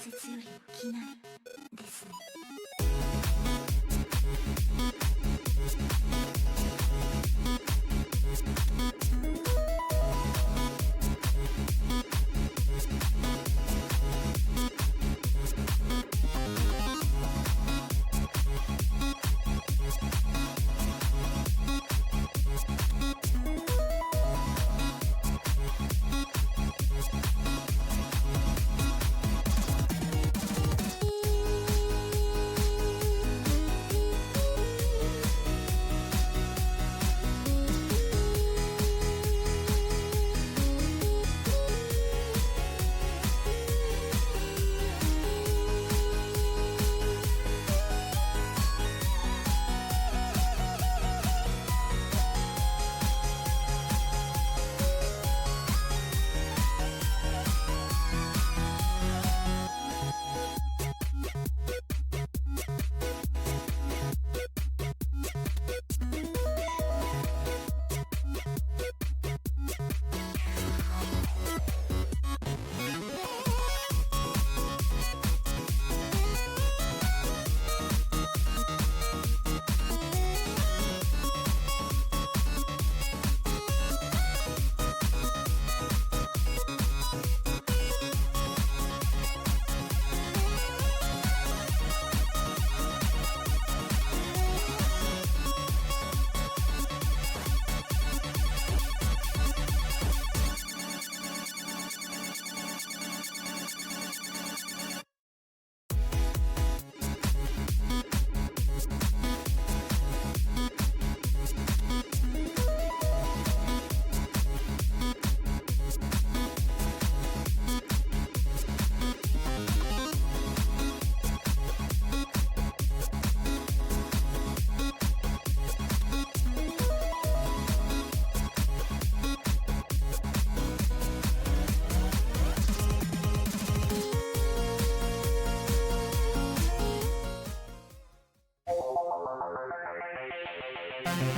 説よりも気なるですね。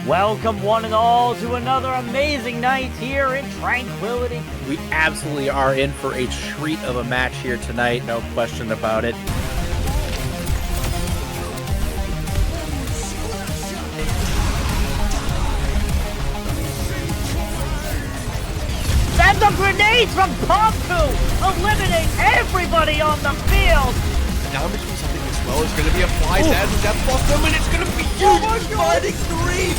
Welcome one and all to another amazing night here in Tranquility. We absolutely are in for a treat of a match here tonight, no question about it. And the grenades from Pompu eliminate everybody on the field. Now I'm between something as well. It's going to be a fly dead and death block them, and it's going to be huge. Fighting three.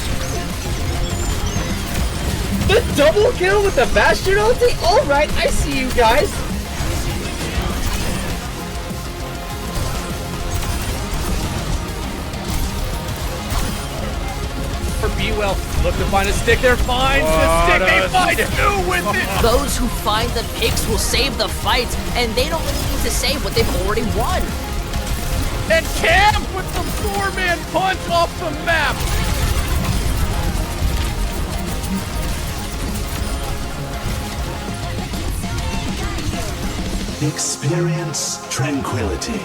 The double kill with the Bastion ulti? Alright, I see you guys. For B-Well, look to find a stick there, finds the stick, they find two with it! Those who find the picks will save the fights, and they don't really need to save what they've already won. And Cam with the four-man punch off the map! Experience tranquility.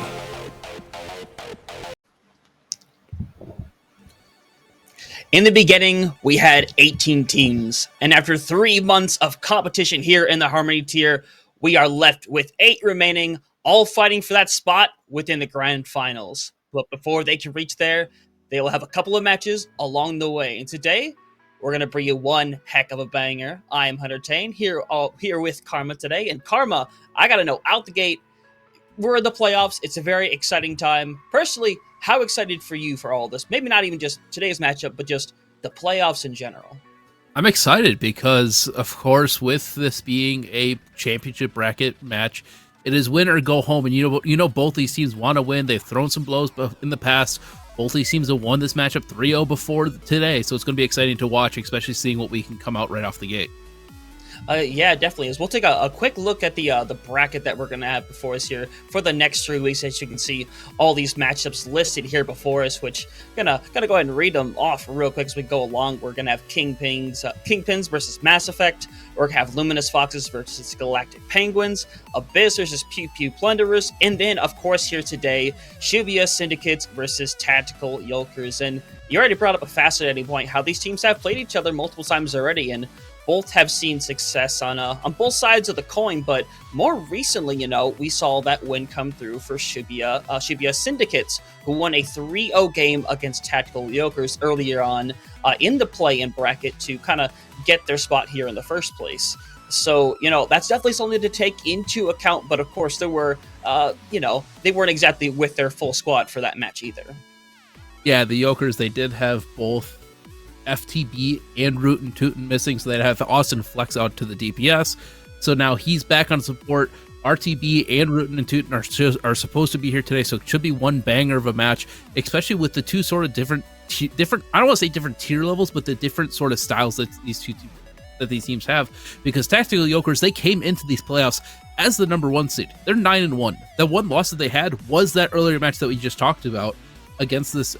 In the beginning, we had 18 teams, and after 3 months of competition here in the Harmony Tier, we are left with 8 remaining, all fighting for that spot within the grand finals. But before they can reach there, they will have a couple of matches along the way. And today, we're going to bring you one heck of a banger. I am Huntertain, here with Karma today. And Karma, I got to know, out the gate, we're in the playoffs. It's a very exciting time. Personally, how excited for you for all this? Maybe not even just today's matchup, but just the playoffs in general. I'm excited because, of course, with this being a championship bracket match, it is win or go home. And you know both these teams want to win. They've thrown some blows in the past. Both these teams have won this matchup 3-0 before today, so it's going to be exciting to watch, especially seeing what we can come out right off the gate. Yeah, definitely is. We'll take a quick look at the bracket that we're going to have before us here for the next 3 weeks. As you can see, all these matchups listed here before us, which gonna go ahead and read them off real quick as we go along. We're going to have Kingpins versus Mass Effect. We're going to have Luminous Foxes versus Galactic Penguins, Abyss versus Pew Pew Plunderers, and then, of course, here today, Shibuya Syndicates versus Tactical Yolkers. And you already brought up a fascinating point, how these teams have played each other multiple times already, and both have seen success on both sides of the coin, but more recently, we saw that win come through for Shibuya Syndicates, who won a 3-0 game against Tactical Yolkers earlier on in the play-in bracket to kind of get their spot here in the first place. So, that's definitely something to take into account, but of course there were, they weren't exactly with their full squad for that match either. Yeah, the Yolkers, they did have both FTB and Rootin' Tootin' missing, so they'd have Austin flex out to the DPS. So now he's back on support. RTB and Rootin' and Tootin' are supposed to be here today, so it should be one banger of a match, especially with the two sort of different, I don't want to say different tier levels, but the different sort of styles that these teams have, because Tactical Yolkers, they came into these playoffs as the number 1 seed. They're 9-1. The one loss that they had was that earlier match that we just talked about against this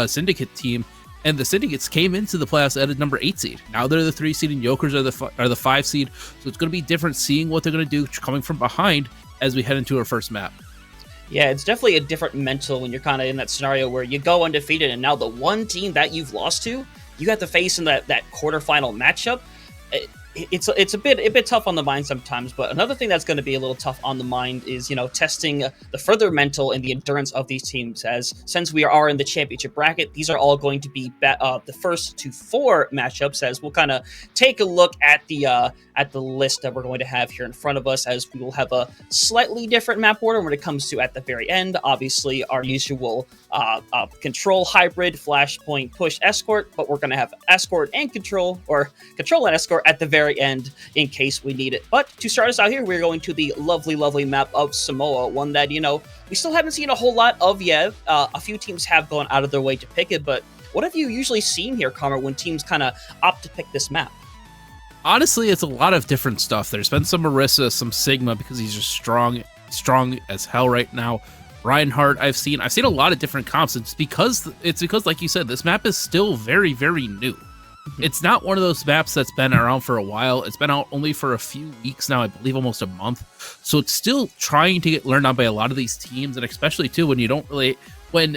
Syndicate team, and the Syndicates came into the playoffs at a number 8 seed. Now they're the 3 seed, and Yolkers are the 5 seed. So it's going to be different seeing what they're going to do coming from behind as we head into our first map. Yeah, it's definitely a different mental when you're kind of in that scenario where you go undefeated, and now the one team that you've lost to, you have to face in that quarterfinal matchup. It's a bit tough on the mind sometimes, but another thing that's going to be a little tough on the mind is testing the further mental and the endurance of these teams. As since we are in the championship bracket, these are all going to be the first to 4 matchups. As we'll kind of take a look at the list that we're going to have here in front of us, as we will have a slightly different map order when it comes to at the very end. Obviously, our usual control hybrid, flashpoint, push, escort, but we're going to have escort and control, or control and escort at the very end in case we need it. But to start us out here, we're going to the lovely map of Samoa, one that we still haven't seen a whole lot of yet. A few teams have gone out of their way to pick it, but what have you usually seen here, Connor, when teams kind of opt to pick this map? Honestly, it's a lot of different stuff. There's been some Marissa, some Sigma, because he's just strong as hell right now. Reinhardt, I've seen a lot of different comps. It's because, like you said, this map is still very, very new. It's not one of those maps that's been around for a while. It's been out only for a few weeks now, I believe almost a month. So it's still trying to get learned on by a lot of these teams, and especially too when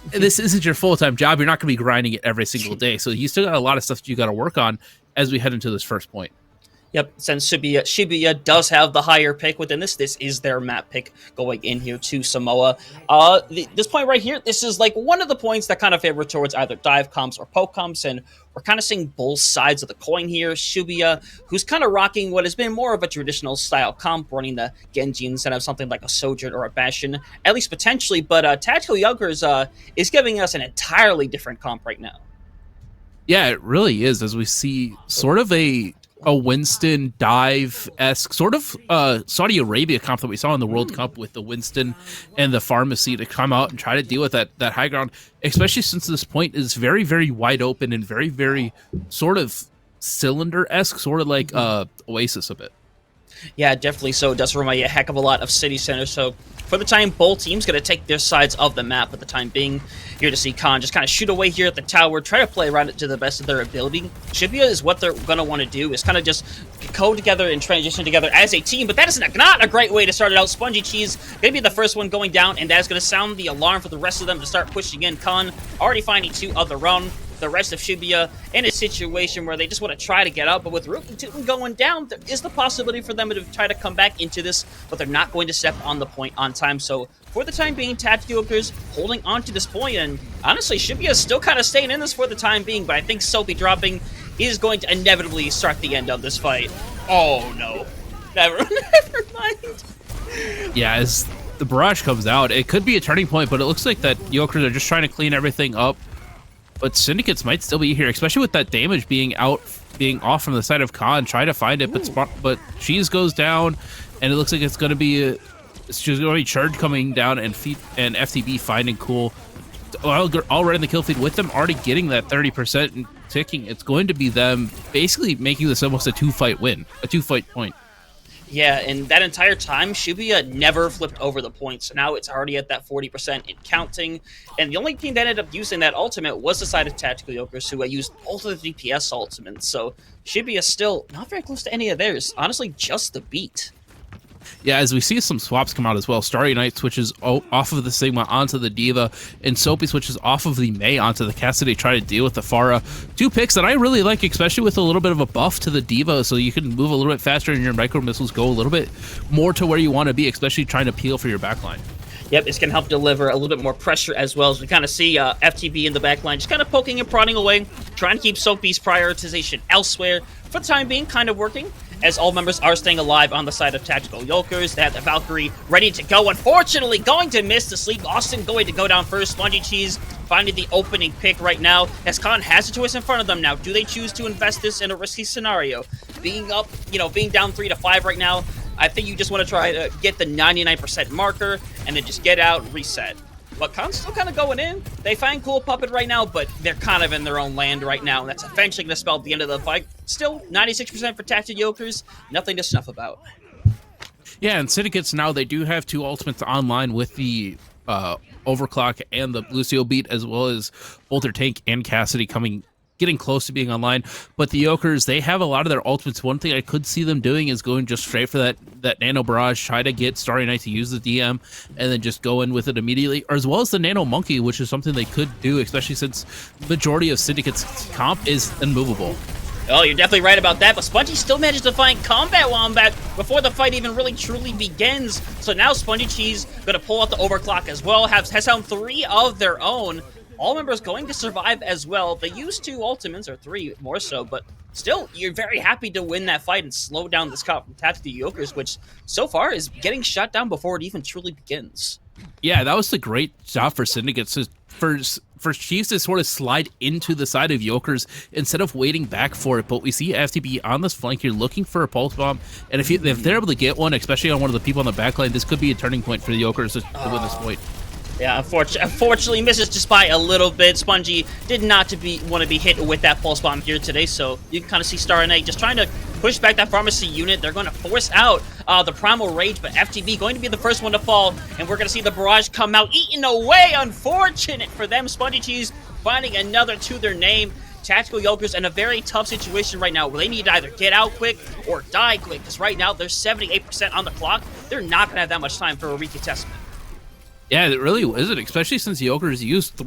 this isn't your full-time job, you're not going to be grinding it every single day. So you still got a lot of stuff that you got to work on as we head into this first point. Yep, since Shibuya does have the higher pick within this is their map pick going in here to Samoa. This point right here, this is like one of the points that kind of favor towards either dive comps or poke comps, and we're kind of seeing both sides of the coin here. Shibuya, who's kind of rocking what has been more of a traditional style comp, running the Genji instead of something like a Sojourn or a Bastion, at least potentially, but Tactical Yolkers is giving us an entirely different comp right now. Yeah, it really is, as we see sort of a Winston dive-esque, sort of Saudi Arabia comp that we saw in the World Cup with the Winston and the Pharmacy to come out and try to deal with that high ground, especially since this point is very, very wide open and very, very sort of cylinder-esque, sort of like Oasis a bit. Yeah, definitely so. It does remind you a heck of a lot of City Center. So for the time, both teams going to take their sides of the map at the time being. Here to see Khan just kind of shoot away here at the tower, try to play around it to the best of their ability. Shibuya is what they're going to want to do, is kind of just code together and transition together as a team, but that is not a great way to start it out. Spongy Cheese going to be the first one going down, and that is going to sound the alarm for the rest of them to start pushing in. Khan already finding 2 of the round. The rest of Shibuya in a situation where they just want to try to get out, but with Rootin' Tootin' going down, there is the possibility for them to try to come back into this, but they're not going to step on the point on time. So for the time being, Tactical Yolkers holding on to this point, and honestly, Shibuya is still kind of staying in this for the time being, but I think Sophie dropping is going to inevitably start the end of this fight. Oh no. Never mind. Yeah, as the barrage comes out, it could be a turning point, but it looks like that Yolkers are just trying to clean everything up. But Syndicates might still be here, especially with that damage being off from the side of Khan. Try to find it, but Cheese goes down, and it looks like it's going to be Charge coming down, and FTB finding Cool. Already in the kill feed with them already getting that 30% and ticking. It's going to be them basically making this almost a 2-fight win, a 2-fight point. Yeah, and that entire time, Shibuya never flipped over the point, so now it's already at that 40% and counting. And the only team that ended up using that ultimate was the side of Tactical Yolkers, who used both of the DPS ultimates. So Shibuya still not very close to any of theirs. Honestly, just the beat. Yeah, as we see some swaps come out as well. Starry Night switches off of the Sigma onto the D.Va, and Soapy switches off of the Mei onto the Cassidy, try to deal with the Pharah. 2 picks that I really like, especially with a little bit of a buff to the D.Va, so you can move a little bit faster and your micro missiles go a little bit more to where you want to be, especially trying to peel for your backline. Yep, it's going to help deliver a little bit more pressure as well, as we kind of see FTB in the backline just kind of poking and prodding away, trying to keep Soapy's prioritization elsewhere. For the time being, kind of working, as all members are staying alive on the side of Tactical Yolkers. They have the Valkyrie ready to go. Unfortunately, going to miss the sleep. Austin going to go down first. Spongy Cheese finding the opening pick right now, as Khan has a choice in front of them now. Do they choose to invest this in a risky scenario? Being up, being down 3 to 5 right now, I think you just want to try to get the 99% marker and then just get out and reset. But Khan's still kind of going in. They find Cool Puppet right now, but they're kind of in their own land right now, and that's eventually going to spell the end of the fight. Still, 96% for Tactical Yolkers, nothing to snuff about. Yeah, and Syndicates now, they do have 2 ultimates online with the Overclock and the Lucio beat, as well as Bolter Tank and Cassidy getting close to being online. But the Yokers, they have a lot of their ultimates. One thing I could see them doing is going just straight for that Nano Barrage, try to get Starry Night to use the DM, and then just go in with it immediately, or as well as the Nano Monkey, which is something they could do, especially since the majority of Syndicate's comp is immovable. Oh, you're definitely right about that, but Spongy still managed to find Combat Wombat before the fight even really truly begins. So now Spongy Cheese going to pull out the Overclock as well, has found 3 of their own. All members going to survive as well. They use 2 ultimates, or 3 more so, but still, you're very happy to win that fight and slow down this comp from Tactical Yokers, which so far is getting shut down before it even truly begins. Yeah, that was the great job for Syndicates, for Chiefs to sort of slide into the side of Yokers instead of waiting back for it. But we see FTB on this flank here looking for a pulse bomb, and if they're able to get one, especially on one of the people on the backline, this could be a turning point for the Yokers to win this point. Yeah, unfortunately misses just by a little bit. Spongy did not want to be hit with that pulse bomb here today, so you can kind of see Star Knight just trying to push back that pharmacy unit. They're going to force out the Primal Rage, but FTB going to be the first one to fall, and we're going to see the barrage come out, eaten away. Unfortunate for them. Spongy Cheese finding another to their name. Tactical Yokers in a very tough situation right now where they need to either get out quick or die quick, because right now they're 78% on the clock. They're not going to have that much time for a recontestment. Yeah, it really isn't, especially since the Yokers used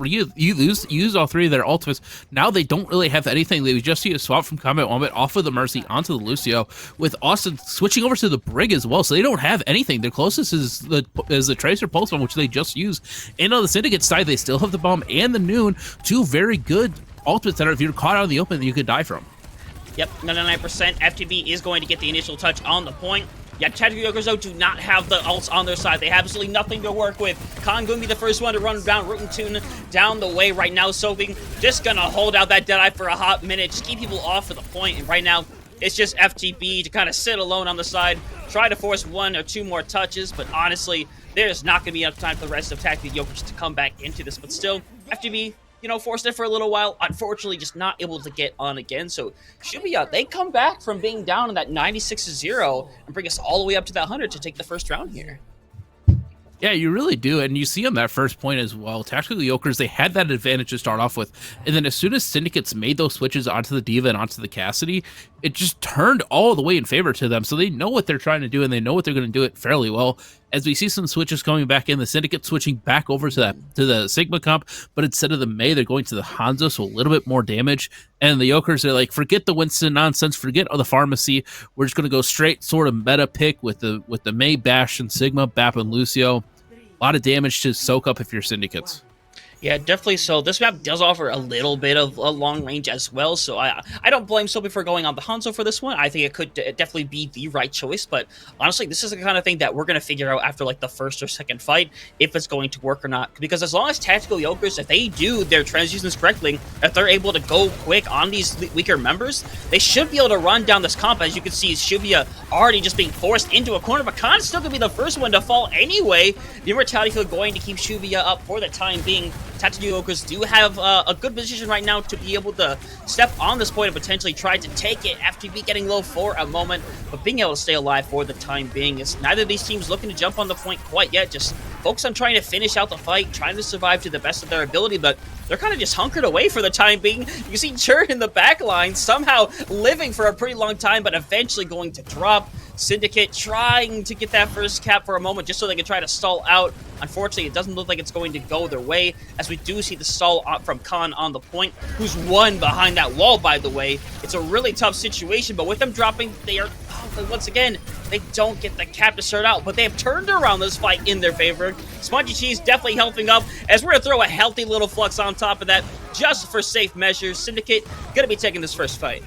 all 3 of their ultimates. Now they don't really have anything. They just see a swap from Combat Wombat off of the Mercy onto the Lucio, with Austin switching over to the Brig as well, so they don't have anything. Their closest is the Tracer Pulse Bomb, which they just used. And on the Syndicate side, they still have the Bomb and the Noon, 2 very good ultimates that are, if you're caught out in the open, you could die from. Yep, 99%. FTB is going to get the initial touch on the point. Yeah, Tactical Yokers, though, do not have the ults on their side. They have absolutely nothing to work with. Khan going to be the first one to run down Root and Tune down the way right now. Soaping just going to hold out that Deadeye for a hot minute, just keep people off for the point. And right now, it's just FTB to kind of sit alone on the side, try to force 1 or 2 more touches. But honestly, there's not going to be enough time for the rest of Tactical Yokers to come back into this. But still, FTB, forced it for a little while. Unfortunately, just not able to get on again. So Shibuya, they come back from being down in that 96-0 and bring us all the way up to that 100 to take the first round here. Yeah, you really do, and you see on that first point as well. Tactical Yokers, they had that advantage to start off with, and then as soon as Syndicates made those switches onto the D.Va and onto the Cassidy, it just turned all the way in favor to them, so they know what they're trying to do, and they know what they're going to do it fairly well. As we see some switches coming back in, the Syndicate switching back over to the Sigma comp, but instead of the Mei, they're going to the Hanzo, so a little bit more damage. And the Yokers are like, forget the Winston nonsense, forget the pharmacy. We're just going to go straight sort of meta pick with the Mei, Bash, and Sigma, Bap, and Lucio. A lot of damage to soak up if you're Syndicates. Yeah, definitely so. This map does offer a little bit of a long range as well, so I don't blame Soapy for going on the Hanzo for this one. I think it could definitely be the right choice, but honestly, this is the kind of thing that we're going to figure out after like the first or second fight, if it's going to work or not. Because as long as Tactical Yokers, if they do their transfusions correctly, if they're able to go quick on these weaker members, they should be able to run down this comp. As you can see, Shibuya already just being forced into a corner, but Khan's still going to be the first one to fall anyway. The Immortality Field going to keep Shibuya up for the time being. Tactical Yokers do have a good position right now to be able to step on this point and potentially try to take it. FTB getting low for a moment, but being able to stay alive for the time being. Is neither of these teams looking to jump on the point quite yet, just focus on trying to finish out the fight, trying to survive to the best of their ability, but they're kind of just hunkered away for the time being. You see Churn in the back line somehow living for a pretty long time, but eventually going to drop. Syndicate trying to get that first cap for a moment just so they can try to stall out. Unfortunately, it doesn't look like it's going to go their way, as we do see the stall from Khan on the point, who's one behind that wall, by the way. It's a really tough situation, but with them dropping, they are, once again, they don't get the cap to start out, but they have turned around this fight in their favor. Spongy Cheese definitely helping up, as we're going to throw a healthy little flux on top of that, just for safe measures. Syndicate going to be taking this first fight.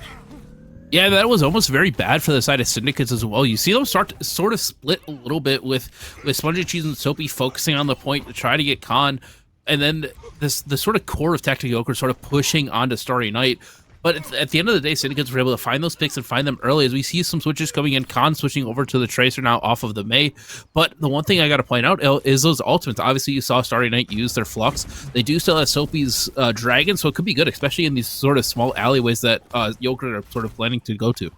Yeah, that was almost very bad for the side of Syndicates as well. You see them start to sort of split a little bit with Spongy Cheese and Soapy focusing on the point to try to get Khan, and then the sort of core of Tactical Yolkers sort of pushing onto Starry Night. But at the end of the day, Syndicates were able to find those picks and find them early, as we see some switches coming in. Khan switching over to the Tracer now off of the May. But the one thing I got to point out is those ultimates. Obviously, you saw Starry Night use their Flux. They do still have Soapy's Dragon, so it could be good, especially in these sort of small alleyways that Yolker are sort of planning to go to.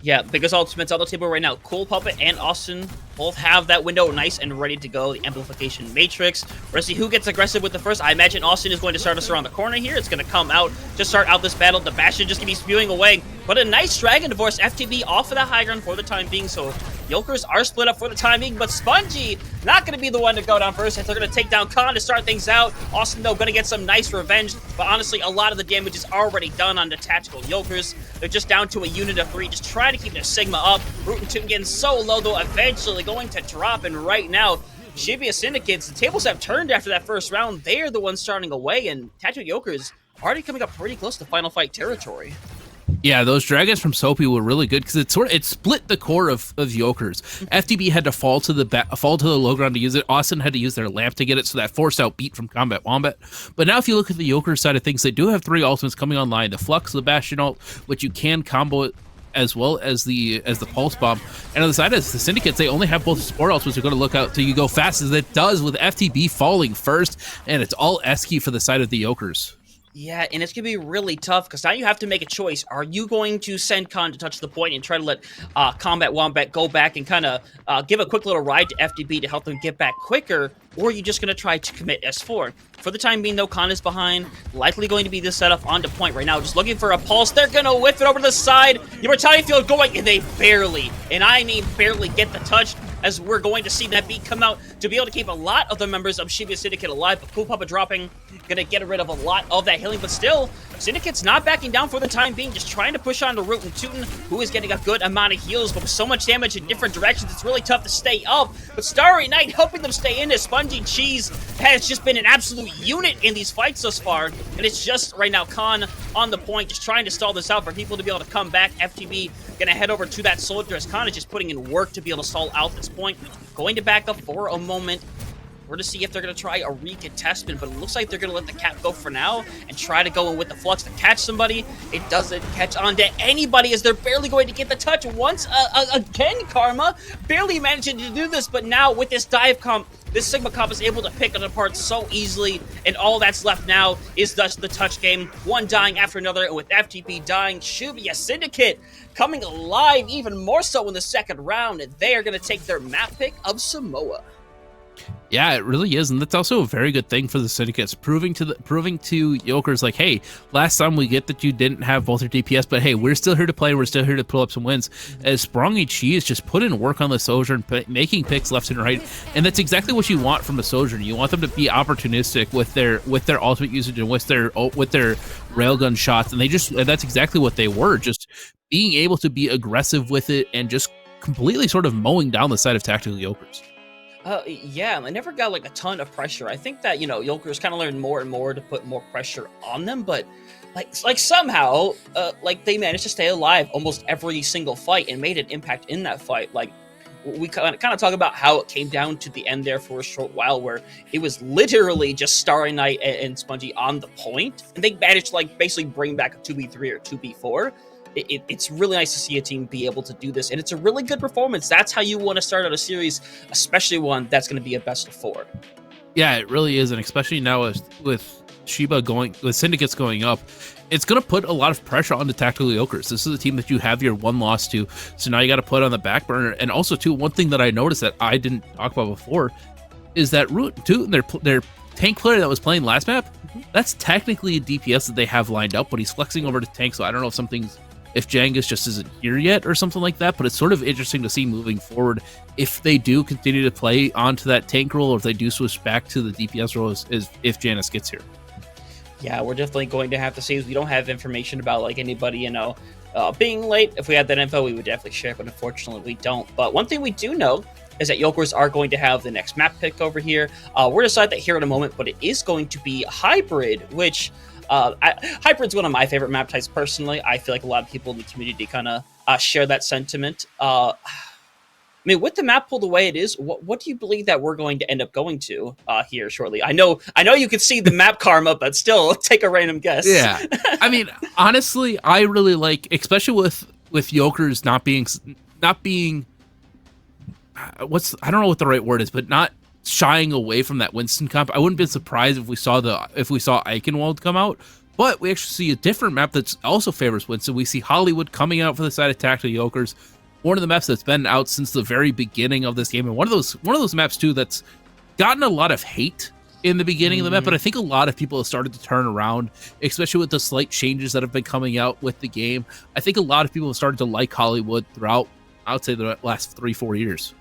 Yeah, biggest ultimates on the table right now. Cool Puppet and Austin both have that window nice and ready to go. The Amplification Matrix. We're going to see who gets aggressive with the first. I imagine Austin is going to start us around the corner here. It's going to come out to start out this battle. The Bastion just going to be spewing away. But a nice Dragon Divorce FTB off of that high ground for the time being. So Yolkers are split up for the time being, but Spongy not going to be the one to go down first. They're going to take down Khan to start things out. Austin, though, going to get some nice revenge. But honestly, a lot of the damage is already done on the Tactical Yolkers. They're just down to a unit of 3, just trying to keep their Sigma up. Root and Toon getting so low, though, eventually going to drop. And right now, Shibuya Syndicates, the tables have turned after that first round. They are the ones starting away, and Tactical Yolkers already coming up pretty close to final fight territory. Yeah, those dragons from Soapy were really good because it split the core of Yolkers. FTB had to fall to the low ground to use it. Austin had to use their lamp to get it, so that forced out beat from Combat Wombat. But now if you look at the Yolkers side of things, they do have 3 ultimates coming online. The Flux, the Bastion ult, which you can combo it, as well as the Pulse Bomb. And on the side of the Syndicates, they only have both Spore ults, which are going to look out till you go fast as it does, with FTB falling first, and it's all Esky for the side of the Yolkers. Yeah, and it's going to be really tough because now you have to make a choice. Are you going to send Khan to touch the point and try to let Combat Wombat go back and kind of give a quick little ride to FTB to help them get back quicker, or are you just going to try to commit S4? For the time being, though, Khan is behind. Likely going to be this setup onto point right now. Just looking for a pulse. They're going to whiff it over to the side. Your Battalion Field going, and they barely, and I mean barely, get the touch, as we're going to see that beat come out to be able to keep a lot of the members of Shibuya Syndicate alive. But Cool Puppet dropping, going to get rid of a lot of that healing. But still, Syndicate's not backing down for the time being, just trying to push on to Root and Tootin, who is getting a good amount of heals. But with so much damage in different directions, it's really tough to stay up. But Starry Night helping them stay in, as Spongy Cheese has just been an absolute unit in these fights thus far. And it's just right now Khan on the point, just trying to stall this out for people to be able to come back. FTB going to head over to that soldier, as Khan is just putting in work to be able to stall out this point. Going to back up for a moment. We're to see if they're going to try a recontestment, but it looks like they're going to let the cap go for now and try to go in with the Flux to catch somebody. It doesn't catch on to anybody, as they're barely going to get the touch once again. Karma barely managing to do this, but now with this dive comp, this Sigma comp is able to pick it apart so easily, and all that's left now is thus the touch game. One dying after another, and with FTP dying, Shibuya Syndicate coming alive even more so in the second round, and they are going to take their map pick of Samoa. Yeah, it really is, and that's also a very good thing for the Syndicates, proving to Yolkers, like, hey, last time we get that you didn't have both your DPS, but hey, we're still here to play, we're still here to pull up some wins. As Sprongy Cheese just put in work on the Sojourn, making picks left and right, and that's exactly what you want from a Sojourn. You want them to be opportunistic with their ultimate usage and with their railgun shots, and that's exactly what they were, just being able to be aggressive with it and just completely sort of mowing down the side of Tactical Yolkers. Yeah, I never got like a ton of pressure. I think that, Yolkers kind of learned more and more to put more pressure on them, but like somehow, like they managed to stay alive almost every single fight and made an impact in that fight. Like, we kind of talk about how it came down to the end there for a short while, where it was literally just Starry Night and Spongy on the point, and they managed to like basically bring back a 2v3 or 2v4. It's really nice to see a team be able to do this, and it's a really good performance. That's how you want to start out a series, especially one that's going to be a best of 4. Yeah, it really is, and especially now with Syndicates going up, it's going to put a lot of pressure on the Tactical Yolkers. This is a team that you have your one loss to, so now you got to put on the back burner. And also, too, one thing that I noticed that I didn't talk about before is that Root, too, their tank player that was playing last map, that's technically a DPS that they have lined up, but he's flexing over to tank, so I don't know if something's if Jangus just isn't here yet or something like that, but it's sort of interesting to see moving forward if they do continue to play onto that tank role, or if they do switch back to the DPS role if Janus gets here. Yeah, we're definitely going to have to see, as we don't have information about like anybody, being late. If we had that info, we would definitely share it, but unfortunately we don't. But one thing we do know is that Yolkers are going to have the next map pick over here. We're decided that here in a moment, but it is going to be Hybrid, which Hybrid's one of my favorite map types personally. I feel like a lot of people in the community kind of share that sentiment. I mean, with the map pulled the way it is, what do you believe that we're going to end up going to here shortly? I know you can see the map karma, but still, take a random guess. Yeah, I mean, honestly, I really like, especially with Yolkers not being I don't know what the right word is, but not shying away from that Winston comp. I wouldn't be surprised if we saw Eichenwald come out, but we actually see a different map that's also favors Winston. We see Hollywood coming out for the side attack to Yolkers. One of the maps that's been out since the very beginning of this game, and one of those maps too that's gotten a lot of hate in the beginning of the map, but I think a lot of people have started to turn around, especially with the slight changes that have been coming out with the game. I think a lot of people have started to like Hollywood throughout, I would say, the last 3-4 years.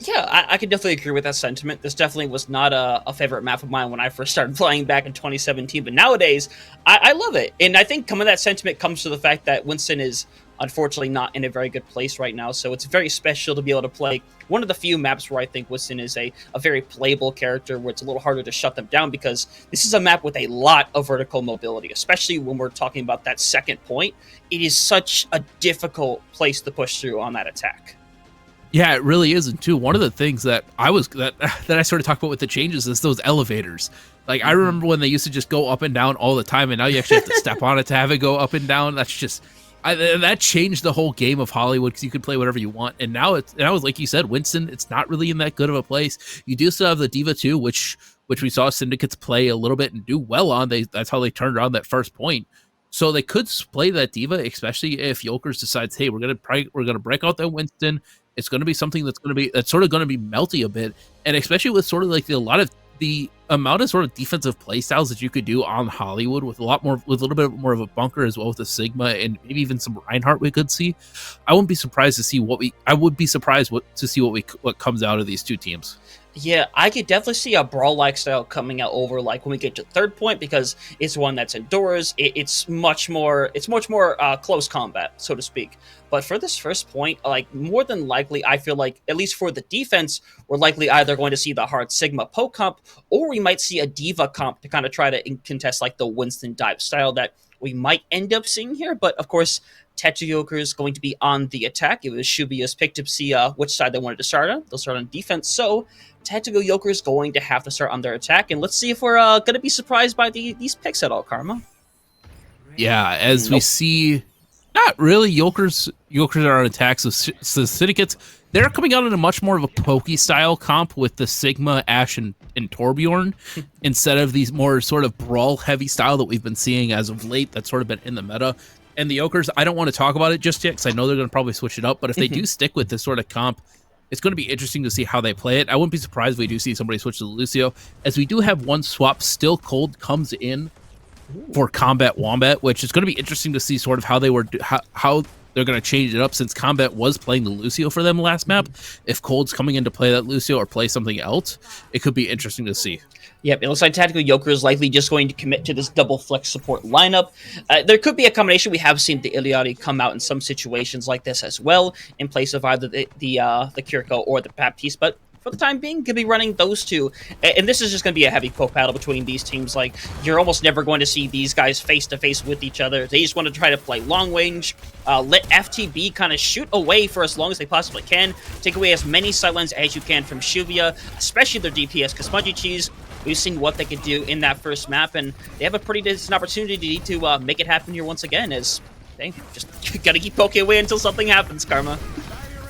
Yeah, I can definitely agree with that sentiment. This definitely was not a favorite map of mine when I first started playing back in 2017, but nowadays, I love it. And I think some of that sentiment comes to the fact that Winston is unfortunately not in a very good place right now, so it's very special to be able to play one of the few maps where I think Winston is a very playable character, where it's a little harder to shut them down, because this is a map with a lot of vertical mobility, especially when we're talking about that second point. It is such a difficult place to push through on that attack. Yeah, it really is. And too, one of the things that I started talking about with the changes is those elevators. Like, I remember when they used to just go up and down all the time, and now you actually have to step on it to have it go up and down. That's just, that changed the whole game of Hollywood, because you could play whatever you want. And now it's like you said, Winston, it's not really in that good of a place. You do still have the Diva 2, which we saw Syndicates play a little bit and do well on. That's how they turned around that first point. So they could play that Diva, especially if Yolkers decides, hey, we're gonna break out that Winston. It's going to be something that's sort of going to be melty a bit, and especially with sort of like the amount of sort of defensive play styles that you could do on Hollywood with a little bit more of a bunker, as well with a Sigma and maybe even some Reinhardt we could see. I wouldn't be surprised to see what comes out of these two teams. Yeah, I could definitely see a brawl-like style coming out over like when we get to third point, because it's one that's indoors. It's much more close combat, so to speak. But for this first point, like, more than likely, I feel like, at least for the defense, we're likely either going to see the hard Sigma poke comp, or we might see a Diva comp to kind of try to contest like the Winston dive style that we might end up seeing here. But of course, Tattoo Yolkers is going to be on the attack. It was Shibuya's pick to see which side they wanted to start on. They'll start on defense. So Tattoo Yolkers is going to have to start on their attack. And let's see if we're going to be surprised by these picks at all, Karma. Yeah, as we see, not really. Yolkers are on attack. So Syndicates, they're coming out in a much more of a pokey style comp with the Sigma, Ashe, and Torbjorn instead of these more sort of brawl heavy style that we've been seeing as of late. That's sort of been in the meta. And the Yolkers, I don't want to talk about it just yet, because I know they're going to probably switch it up. But if they do stick with this sort of comp, it's going to be interesting to see how they play it. I wouldn't be surprised if we do see somebody switch to Lucio, as we do have one swap. Still Cold comes in for Combat Wombat, which is going to be interesting to see sort of how they're going to change it up, since Combat was playing the Lucio for them last map. If Cold's coming in to play that Lucio or play something else, it could be interesting to see. Yep, it looks like Tactical Yolker is likely just going to commit to this double flex support lineup. There could be a combination. We have seen the Iliadi come out in some situations like this as well, in place of either the Kiriko or the Baptiste, but for the time being, could be running those two. And this is just going to be a heavy poke battle between these teams. Like, you're almost never going to see these guys face-to-face with each other. They just want to try to play long range, let FTB kind of shoot away for as long as they possibly can, take away as many sightlines as you can from Shibuya, especially their DPS, because Spongy Cheese, we've seen what they could do in that first map, and they have a pretty decent opportunity to make it happen here once again, as they just got to keep poking away until something happens, Karma.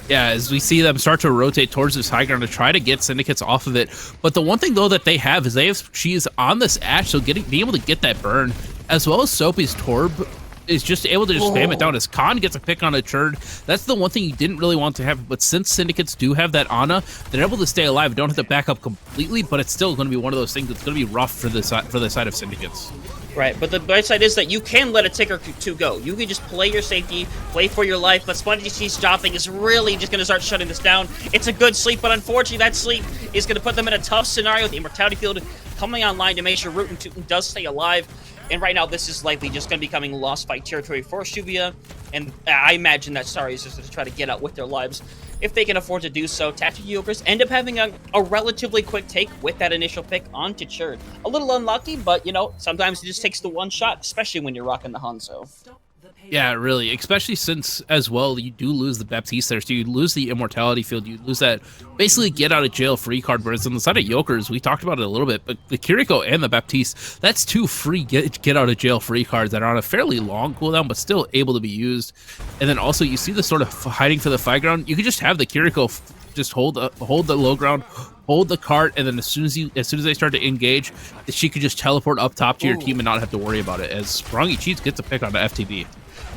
Yeah, as we see them start to rotate towards this high ground to try to get Syndicates off of it. But the one thing, though, that they have is she's on this Ashe, so being able to get that burn, as well as Soapy's Torb is just able to just spam it down. As Khan gets a pick on a turd, that's the one thing you didn't really want to have. But since Syndicates do have that Ana, they're able to stay alive. Don't have to back up completely, but it's still going to be one of those things that's going to be rough for the side of Syndicates. Right, but the bright side is that you can let a tick or two go. You can just play your safety, play for your life, but SpongyGT's job thing is really just going to start shutting this down. It's a good sleep, but unfortunately that sleep is going to put them in a tough scenario with the Immortality Field coming online to make sure Rootin' Tootin' does stay alive. And right now, this is likely just going to be becoming lost fight territory for Shibuya, and I imagine that Starry is just going to try to get out with their lives if they can afford to do so. Tactical Yolkers end up having a relatively quick take with that initial pick onto Churd. A little unlucky, but, you know, sometimes it just takes the one shot, especially when you're rocking the Hanzo. Yeah, really, especially since, as well, you do lose the Baptiste there, so you lose the Immortality Field, you lose that basically get-out-of-jail-free card, whereas on the side of Yolkers, we talked about it a little bit, but the Kiriko and the Baptiste, that's two free get-out-of-jail-free cards that are on a fairly long cooldown, but still able to be used. And then also, you see the sort of hiding for the high ground, you could just have the Kiriko just hold the low ground, hold the cart, and then as soon as they start to engage, she could just teleport up top to your team and not have to worry about it, as Sprongy Cheats gets a pick on the FTB.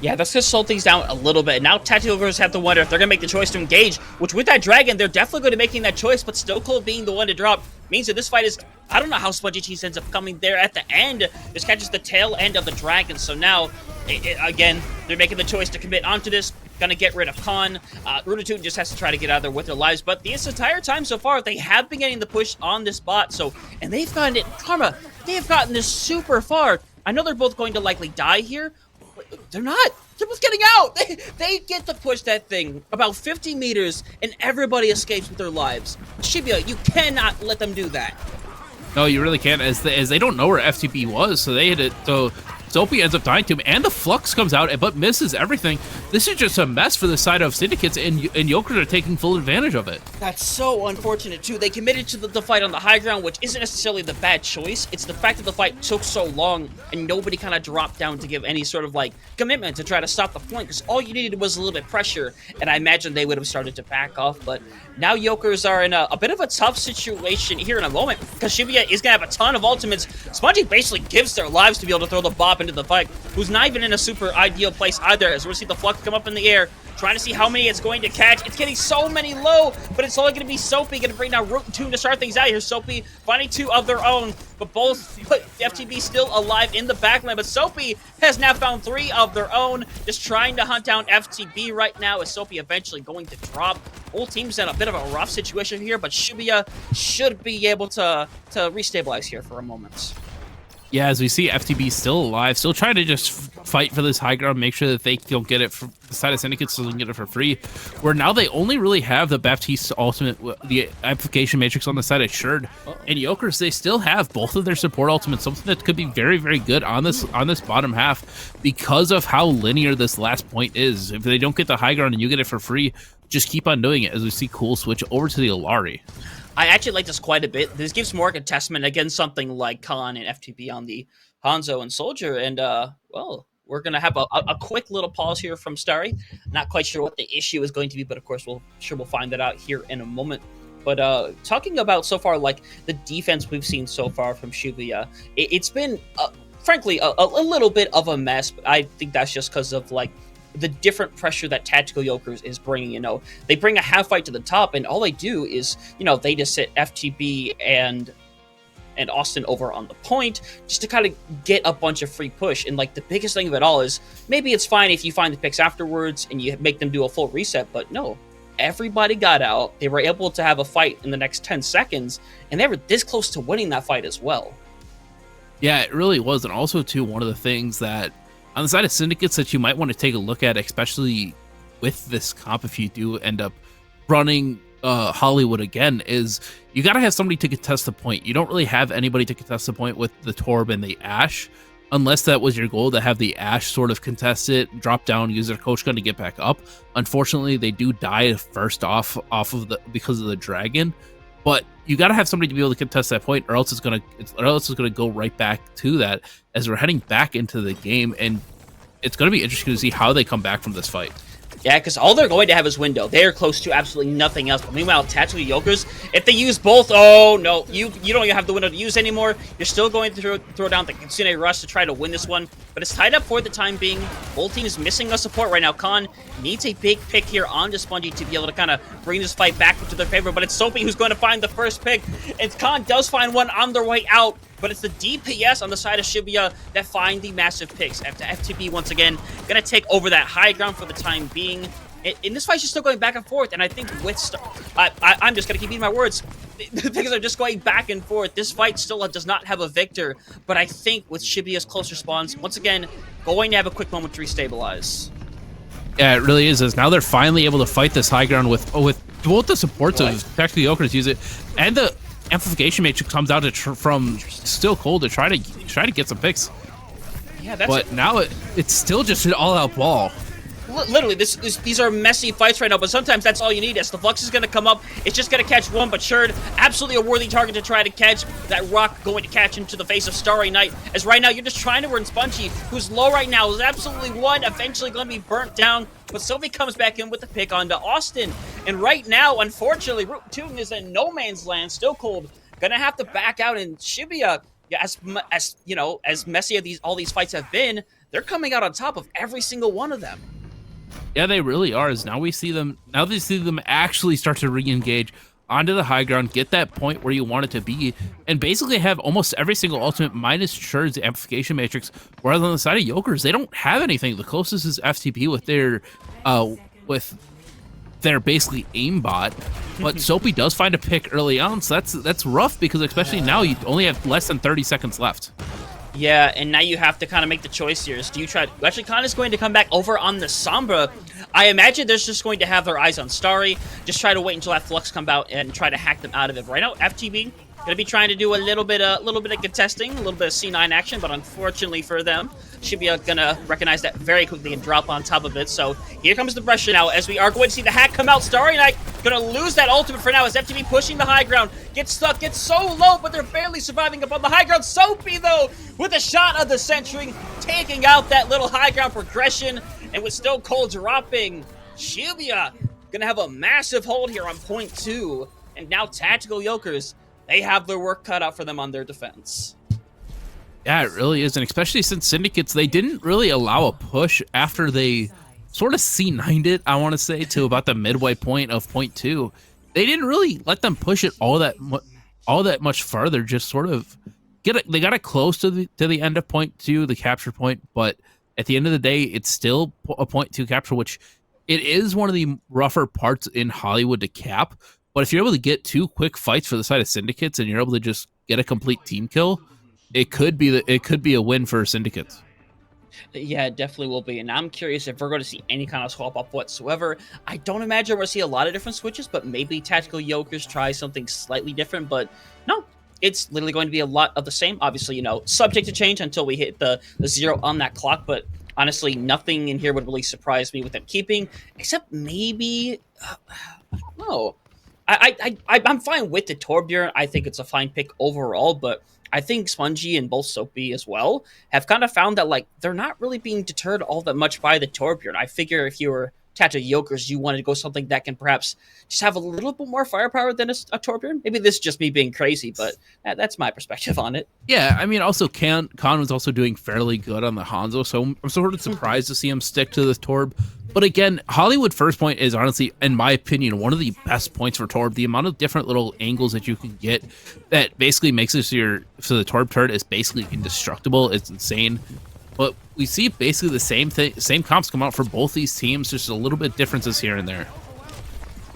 Yeah, that's going to slow things down a little bit. Now Tactical Yolkers have to wonder if they're going to make the choice to engage, which with that Dragon, they're definitely going to be making that choice, but Stone Cold being the one to drop means that this fight is, I don't know how SpongyGT ends up coming there at the end. This catches the tail end of the Dragon, so now, again, they're making the choice to commit onto this, going to get rid of Khan. Rootin' Tootin' just has to try to get out of there with their lives, but this entire time so far, they have been getting the push on this bot, so, and they've gotten it, Karma, they have gotten this super far. I know they're both going to likely die here, but they're not. They're both getting out. They get to push that thing about 50 meters, and everybody escapes with their lives. Shibuya, you cannot let them do that. No, you really can't, as they don't know where FTB was, so they hit it. So Soapy ends up dying to him, and the Flux comes out, but misses everything. This is just a mess for the side of Syndicates, and Yolkers are taking full advantage of it. That's so unfortunate, too. They committed to the fight on the high ground, which isn't necessarily the bad choice. It's the fact that the fight took so long, and nobody kind of dropped down to give any sort of, like, commitment to try to stop the flank, because all you needed was a little bit of pressure, and I imagine they would have started to back off, but now Yolkers are in a bit of a tough situation here in a moment, because Shibuya is going to have a ton of ultimates. Spongy basically gives their lives to be able to throw the Bop into the fight, who's not even in a super ideal place either, as we're seeing the Flux come up in the air, trying to see how many it's going to catch. It's getting so many low, but it's only going to be Soapy going to bring down Rootin' Tootin' to start things out here. Soapy finding two of their own, but both put FTB still alive in the backline, but Soapy has now found three of their own, just trying to hunt down FTB right now, as Soapy eventually going to drop. Whole team's in a bit of a rough situation here, but Shibuya should be able to restabilize here for a moment. Yeah, as we see FTB still alive, still trying to just fight for this high ground, make sure that they don't get it from the side of Syndicates so they can get it for free. Where now they only really have the Baptiste ultimate, the application matrix on the side of Sherd. And Yolkers, they still have both of their support ultimates, something that could be very, very good on this bottom half because of how linear this last point is. If they don't get the high ground and you get it for free, just keep on doing it, as we see Cool switch over to the Alari. I actually like this quite a bit. This gives more contestment against something like Khan and FTB on the Hanzo and Soldier. And, well, we're going to have a quick little pause here from Starry. Not quite sure what the issue is going to be, but of course, we'll find that out here in a moment. But talking about so far, like, the defense we've seen so far from Shibuya, it's been, frankly, a little bit of a mess. But I think that's just because of, like, the different pressure that Tactical Yolkers is bringing. You know, they bring a half fight to the top, and all they do is, you know, they just sit FTB and Austin over on the point just to kind of get a bunch of free push. And, like, the biggest thing of it all is maybe it's fine if you find the picks afterwards and you make them do a full reset, but no, everybody got out. They were able to have a fight in the next 10 seconds, and they were this close to winning that fight as well. Yeah, it really was. And also, too, one of the things that on the side of Syndicates that you might want to take a look at, especially with this comp, if you do end up running Hollywood again, is you got to have somebody to contest the point. You don't really have anybody to contest the point with the Torb and the Ashe, unless that was your goal, to have the Ashe sort of contest it, drop down, use their coach gun to get back up. Unfortunately, they do die first off of because of the Dragon. But you got to have somebody to be able to contest that point, or else it's gonna go right back to that as we're heading back into the game, and it's gonna be interesting to see how they come back from this fight. Yeah, because all they're going to have is window. They are close to absolutely nothing else. But meanwhile, Tactical Yolkers, if they use both, oh no, you don't even have the window to use anymore. You're still going to throw down the Kitsune Rush to try to win this one. But it's tied up for the time being. Both teams missing a support right now. Khan needs a big pick here onto Spongy to be able to kind of bring this fight back into their favor. But it's Soapy who's going to find the first pick. And Khan does find one on their way out. but it's the DPS on the side of Shibuya that find the massive picks. FTB, once again, going to take over that high ground for the time being. In this fight, she's still going back and forth, and I think with I'm just going to keep eating my words. The things are just going back and forth. This fight still does not have a victor, but I think with Shibuya's closer spawns, once again, going to have a quick moment to restabilize. Yeah, it really is. Now they're finally able to fight this high ground with both the supports of Tactical Yolkers use it, and the amplification matrix comes out from Still Cold to try to get some picks. Yeah, that's but now it's still just an all-out ball. Literally, these are messy fights right now, but sometimes that's all you need. As the Flux is going to come up, it's just going to catch one, but Sherd, absolutely a worthy target to try to catch. That rock going to catch into the face of Starry Night, as right now you're just trying to run Spongy, who's low right now, is absolutely one, eventually going to be burnt down, but Sophie comes back in with the pick onto Austin, and right now, unfortunately, Root Tootin is in no man's land. Still Cold, going to have to back out, and Shibuya, as you know, as messy as all these fights have been, they're coming out on top of every single one of them. Yeah, they really are. Now they see them actually start to re-engage onto the high ground, get that point where you want it to be, and basically have almost every single ultimate minus Sherd's amplification matrix. Whereas on the side of Yolkers, they don't have anything. The closest is FTP with their basically aimbot, but Soapy does find a pick early on, so that's rough because especially now you only have less than 30 seconds left. Yeah, and now you have to kind of make the choice here. Do you try? Actually, Khan is going to come back over on the Sombra. I imagine they're just going to have their eyes on Starry. Just try to wait until that Flux come out and try to hack them out of it. Right now, FTB gonna be trying to do a little bit of contesting, a little bit of C9 action, but unfortunately for them, Shibuya gonna recognize that very quickly and drop on top of it. So here comes the pressure now, as we are going to see the hack come out. Starry Night gonna lose that ultimate for now, as FTB pushing the high ground, gets stuck, gets so low, but they're barely surviving up on the high ground. Soapy though, with a shot of the Sentry, taking out that little high ground progression, and with Still Cold dropping, Shibuya gonna have a massive hold here on point 2, and now Tactical Yolkers, they have their work cut out for them on their defense. Yeah, it really is, and especially since Syndicates, they didn't really allow a push after they sort of C9'd it, I want to say, to about the midway point of point 2. They didn't really let them push it all that much farther, just sort of they got it close to the end of point 2, the capture point, but at the end of the day, it's still a point 2 capture, which it is one of the rougher parts in Hollywood to cap. But if you're able to get 2 quick fights for the side of Syndicates and you're able to just get a complete team kill, it could be a win for Syndicates. Yeah, it definitely will be. And I'm curious if we're going to see any kind of swap up whatsoever. I don't imagine we're going to see a lot of different switches, but maybe Tactical Yolkers try something slightly different. But no, it's literally going to be a lot of the same. Obviously, subject to change until we hit the 0 on that clock. But honestly, nothing in here would really surprise me with them keeping, except maybe, I don't know. I'm fine with the Torbjorn. I think it's a fine pick overall, but I think Spongy and both Soapy as well have kind of found that, like, they're not really being deterred all that much by the Torbjorn. I figure if you were Tactical Yolkers, you wanted to go something that can perhaps just have a little bit more firepower than a Torbjorn. Maybe this is just me being crazy, but that's my perspective on it. Yeah, I mean, also Khan was also doing fairly good on the Hanzo, so I'm sort of surprised to see him stick to the Torb. But again, Hollywood first point is honestly, in my opinion, one of the best points for Torb. The amount of different little angles that you can get that basically makes it so the Torb turret is basically indestructible. It's insane. But we see basically the same comps come out for both these teams, just a little bit differences here and there.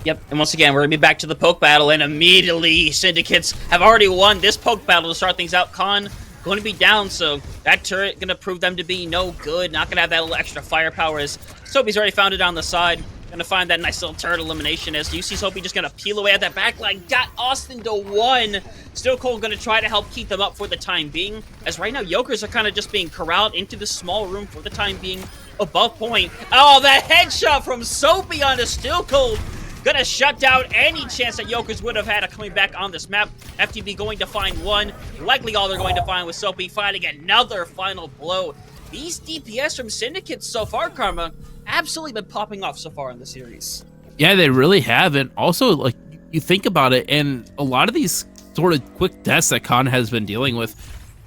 Yep, and once again, we're going to be back to the poke battle, and immediately Syndicates have already won this poke battle to start things out. Khan going to be down, so that turret going to prove them to be no good. Not going to have that little extra firepower, as Soapy's already found it on the side. Going to find that nice little turret elimination, as you see Soapy just going to peel away at that backline. Got Austin to 1. Still Cold going to try to help keep them up for the time being, as right now Yolkers are kind of just being corralled into the small room for the time being above point. Oh, that headshot from Soapy onto Still Cold. Gonna shut down any chance that Yolkers would have had of coming back on this map. FTB going to find 1. Likely all they're going to find with Soapy finding another final blow. These DPS from Syndicates so far, Karma, absolutely been popping off so far in the series. Yeah, they really have. And also, like, you think about it, and a lot of these sort of quick deaths that Khan has been dealing with,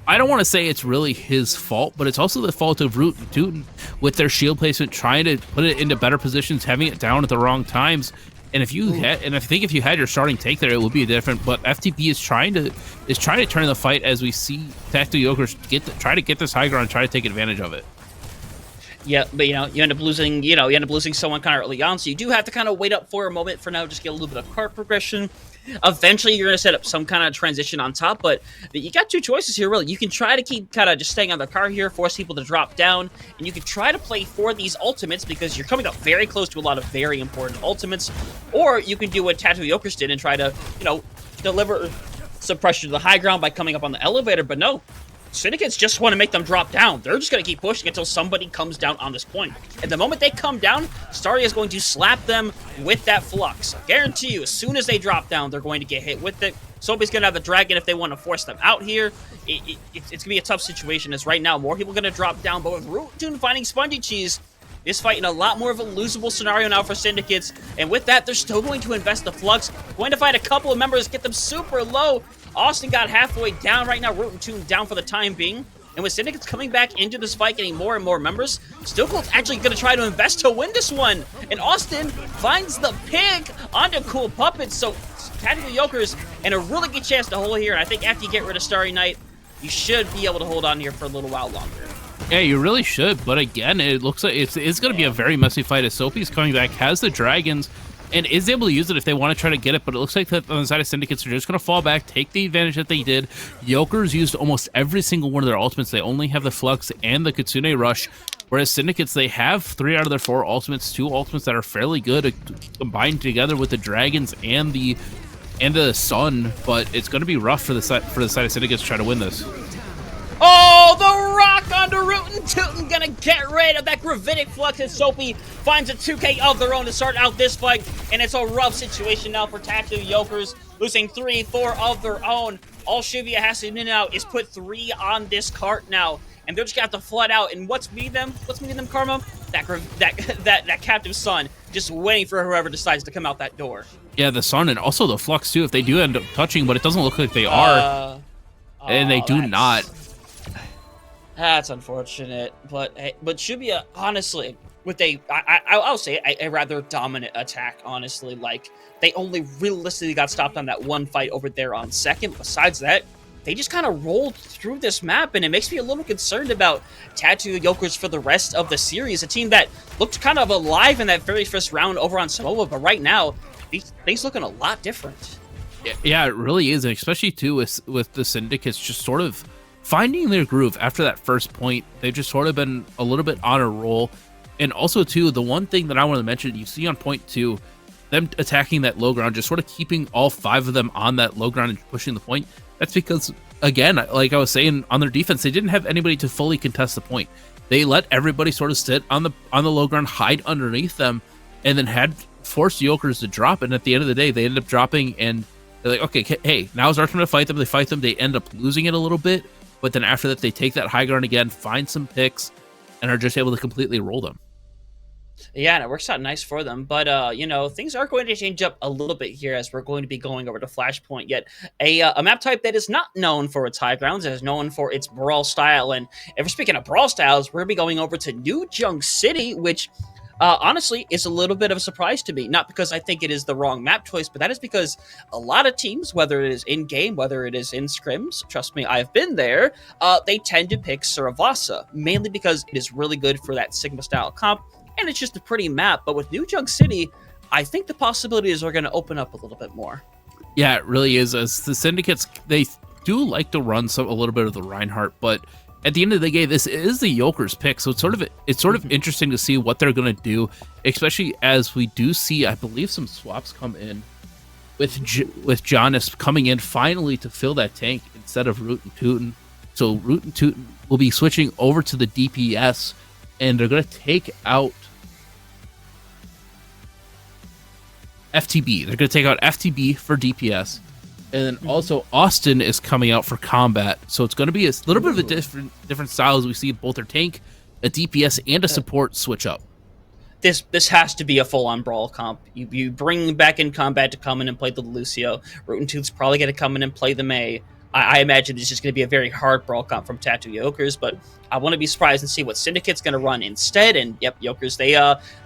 I don't want to say it's really his fault, but it's also the fault of Root and Tootin with their shield placement, trying to put it into better positions, having it down at the wrong times. And if you had, and I think if you had your starting tank there, it would be different. But FTP is trying to turn the fight as we see Tactical Yokers try to get this high ground, try to take advantage of it. Yeah, but you end up losing someone kind of early on, so you do have to kind of wait up for a moment for now, just get a little bit of card progression. Eventually, you're going to set up some kind of transition on top, but you got two choices here, really. You can try to keep kind of just staying on the car here, force people to drop down, and you can try to play for these ultimates because you're coming up very close to a lot of very important ultimates, or you can do what Tattoo Yokers did and try to, deliver some pressure to the high ground by coming up on the elevator, but no. Syndicates just want to make them drop down. They're just going to keep pushing until somebody comes down on this point. And the moment they come down, Staria is going to slap them with that flux. I guarantee you, as soon as they drop down, they're going to get hit with it. Soapy's going to have the dragon if they want to force them out here. It's going to be a tough situation, as right now, more people are going to drop down. But with Roottoon finding Spongy Cheese, this fight in a lot more of a losable scenario now for Syndicates. And with that, they're still going to invest the flux. Going to find a couple of members, get them super low. Austin got halfway down right now. Roottoon down for the time being. And with Syndicates coming back into this fight, getting more and more members, Stokehold's actually going to try to invest to win this one. And Austin finds the pig onto Cool Puppets. So Tactical Yokers in a really good chance to hold here. And I think after you get rid of Starry Night, you should be able to hold on here for a little while longer. Yeah, you really should. But again, it looks like it's going to be a very messy fight as Soapy's coming back, has the dragons, and is able to use it if they want to try to get it, but it looks like that on the side of Syndicates, they're just going to fall back, take the advantage that they did. Yokers used almost every single one of their ultimates. They only have the Flux and the Kitsune Rush, whereas Syndicates, they have 3 out of their 4 ultimates, 2 ultimates that are fairly good, combined together with the Dragons and the Sun, but it's going to be rough for the side of Syndicates to try to win this. Oh, the rock onto Roottoon gonna get rid of that Gravitic Flux as Soapy finds a 2K of their own to start out this fight, and it's a rough situation now for Tattoo Yokers, losing 3, 4 of their own. All Shibuya has to do now is put 3 on this cart now, and they're just gonna have to flood out. And what's meeting them, Karma? That captive Sun, just waiting for whoever decides to come out that door. Yeah, the Sun and also the Flux too, if they do end up touching, but it doesn't look like they are, and they do not. That's unfortunate, but Shibuya, honestly, with I'll say a rather dominant attack, honestly. Like, they only realistically got stopped on that one fight over there on second. Besides that, they just kind of rolled through this map, and it makes me a little concerned about Tattoo Yokers for the rest of the series. A team that looked kind of alive in that very first round over on Samoa, but right now, things looking a lot different. Yeah, it really is, and especially too with the Syndicates just sort of finding their groove after that first point. They've just sort of been a little bit on a roll. And also too, the one thing that I want to mention, you see on point 2, them attacking that low ground, just sort of keeping all 5 of them on that low ground and pushing the point. That's because, again, like I was saying, on their defense, they didn't have anybody to fully contest the point. They let everybody sort of sit on the low ground, hide underneath them, and then had forced Yokers to drop. And at the end of the day, they ended up dropping, and they're like, okay, hey, now's our time to fight them. They fight them. They end up losing it a little bit. But then after that, they take that high ground again, find some picks, and are just able to completely roll them. Yeah, and it works out nice for them. But, things are going to change up a little bit here as we're going to be going over to Flashpoint. Yet a map type that is not known for its high grounds, it is known for its brawl style. And if we're speaking of brawl styles, we're going to be going over to New Junk City, which honestly is a little bit of a surprise to me. Not because I think it is the wrong map choice, but that is because a lot of teams, whether it is in-game, whether it is in scrims, trust me, I've been there, they tend to pick Suravasa, mainly because it is really good for that Sigma-style comp, and it's just a pretty map. But with New Junk City, I think the possibilities are going to open up a little bit more. Yeah, it really is. As the Syndicates, they do like to run a little bit of the Reinhardt, but at the end of the day, this is the Yokers pick, so it's sort of interesting to see what they're going to do, especially as we do see, I believe, some swaps come in with Jonas coming in finally to fill that tank instead of Roottoon. So Roottoon will be switching over to the DPS, and they're going to take out FTB. They're going to take out FTB for DPS. And then also Austin is coming out for combat, so it's going to be a little bit of a different style as we see both their tank, a DPS, and a support switch up. This has to be a full-on brawl comp. You bring back in combat to come in and play the Lucio. Roottoon's probably going to come in and play the Mei. I imagine this is going to be a very hard brawl comp from Tattoo Yolkers, but I want to be surprised and see what Syndicate's going to run instead. And yep, Yolkers,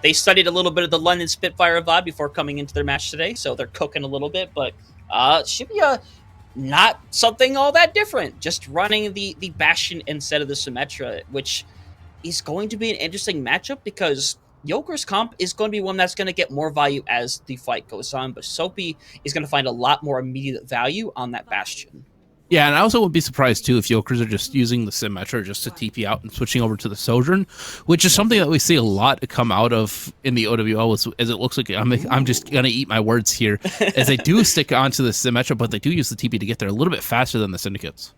they studied a little bit of the London Spitfire VOD before coming into their match today, so they're cooking a little bit. But Shibuya, not something all that different, just running the Bastion instead of the Symmetra, which is going to be an interesting matchup because Yolkers comp is going to be one that's going to get more value as the fight goes on, but Soapy is going to find a lot more immediate value on that Bastion. Yeah, and I also wouldn't be surprised, too, if Yolkers are just using the Symmetra just to TP out and switching over to the Sojourn, which is something that we see a lot come out of in the OWL, as it looks like I'm just going to eat my words here, as they do stick onto the Symmetra, but they do use the TP to get there a little bit faster than the Syndicates.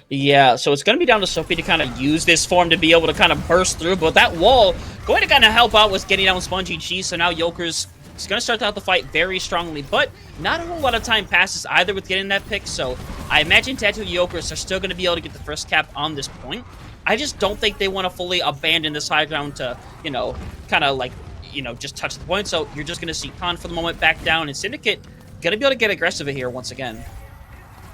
Yeah, so it's going to be down to Soapy to kind of use this form to be able to kind of burst through, but that wall going to kind of help out with getting down Spongy G, so now Yolkers is going to start out the fight very strongly, but not a whole lot of time passes either with getting that pick, so I imagine Tattoo Yolkers are still going to be able to get the first cap on this point. I just don't think they want to fully abandon this high ground to, you know, kind of like, you know, just touch the point, so you're just going to see Khan for the moment back down, and Syndicate going to be able to get aggressive here once again.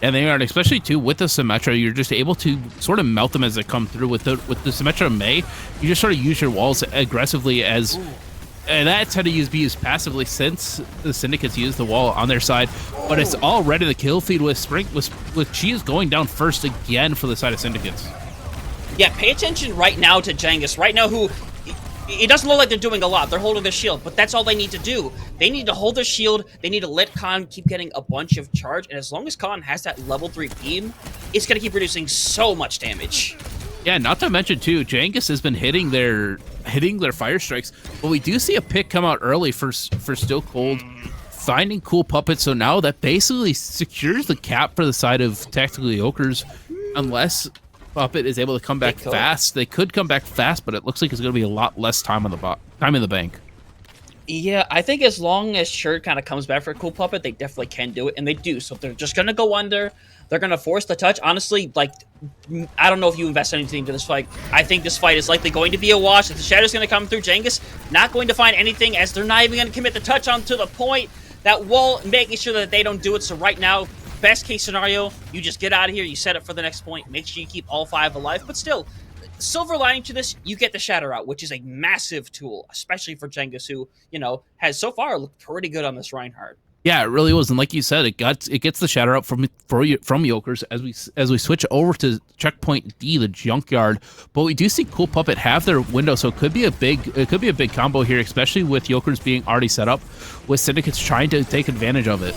And they are, especially too with the Symmetra, you're just able to sort of melt them as they come through. With the Symmetra May, you just sort of use your walls aggressively as, and that's how to be used passively since the Syndicates use the wall on their side. But it's already the kill feed with Spring with Chi is going down first again for the side of Syndicates. Yeah, pay attention right now to Jengus. Right now, who it doesn't look like they're doing a lot. They're holding their shield, but that's all they need to do. They need to hold their shield. They need to let Khan keep getting a bunch of charge, and as long as Khan has that level 3 beam, it's going to keep producing so much damage. Yeah, not to mention too, Jengus has been hitting their fire strikes, but we do see a pick come out early for Still Cold, finding Cool Puppet. So now that basically secures the cap for the side of Tactical Yolkers, unless Puppet is able to come back fast. They could come back fast, but it looks like it's going to be a lot less time on the time in the bank. Yeah, I think as long as Shirt kind of comes back for a Cool Puppet, they definitely can do it, and they do. So they're just going to go under. They're going to force the touch. Honestly, like, I don't know if you invest anything into this fight. I think this fight is likely going to be a wash. If the Shadow's going to come through, Jengus not going to find anything, as they're not even going to commit the touch onto the point. That wall, making sure that they don't do it. So right now, best case scenario, you just get out of here, you set up for the next point, make sure you keep all 5 alive, but still, silver lining to this, you get the Shatter out, which is a massive tool, especially for Jengus, who, you know, has so far looked pretty good on this Reinhardt. Yeah, it really was, and like you said, it gets the Shatter out from Yolkers as we switch over to checkpoint D, the junkyard. But we do see Cool Puppet have their window, so it could be a big combo here, especially with Yolkers being already set up, with Syndicates trying to take advantage of it.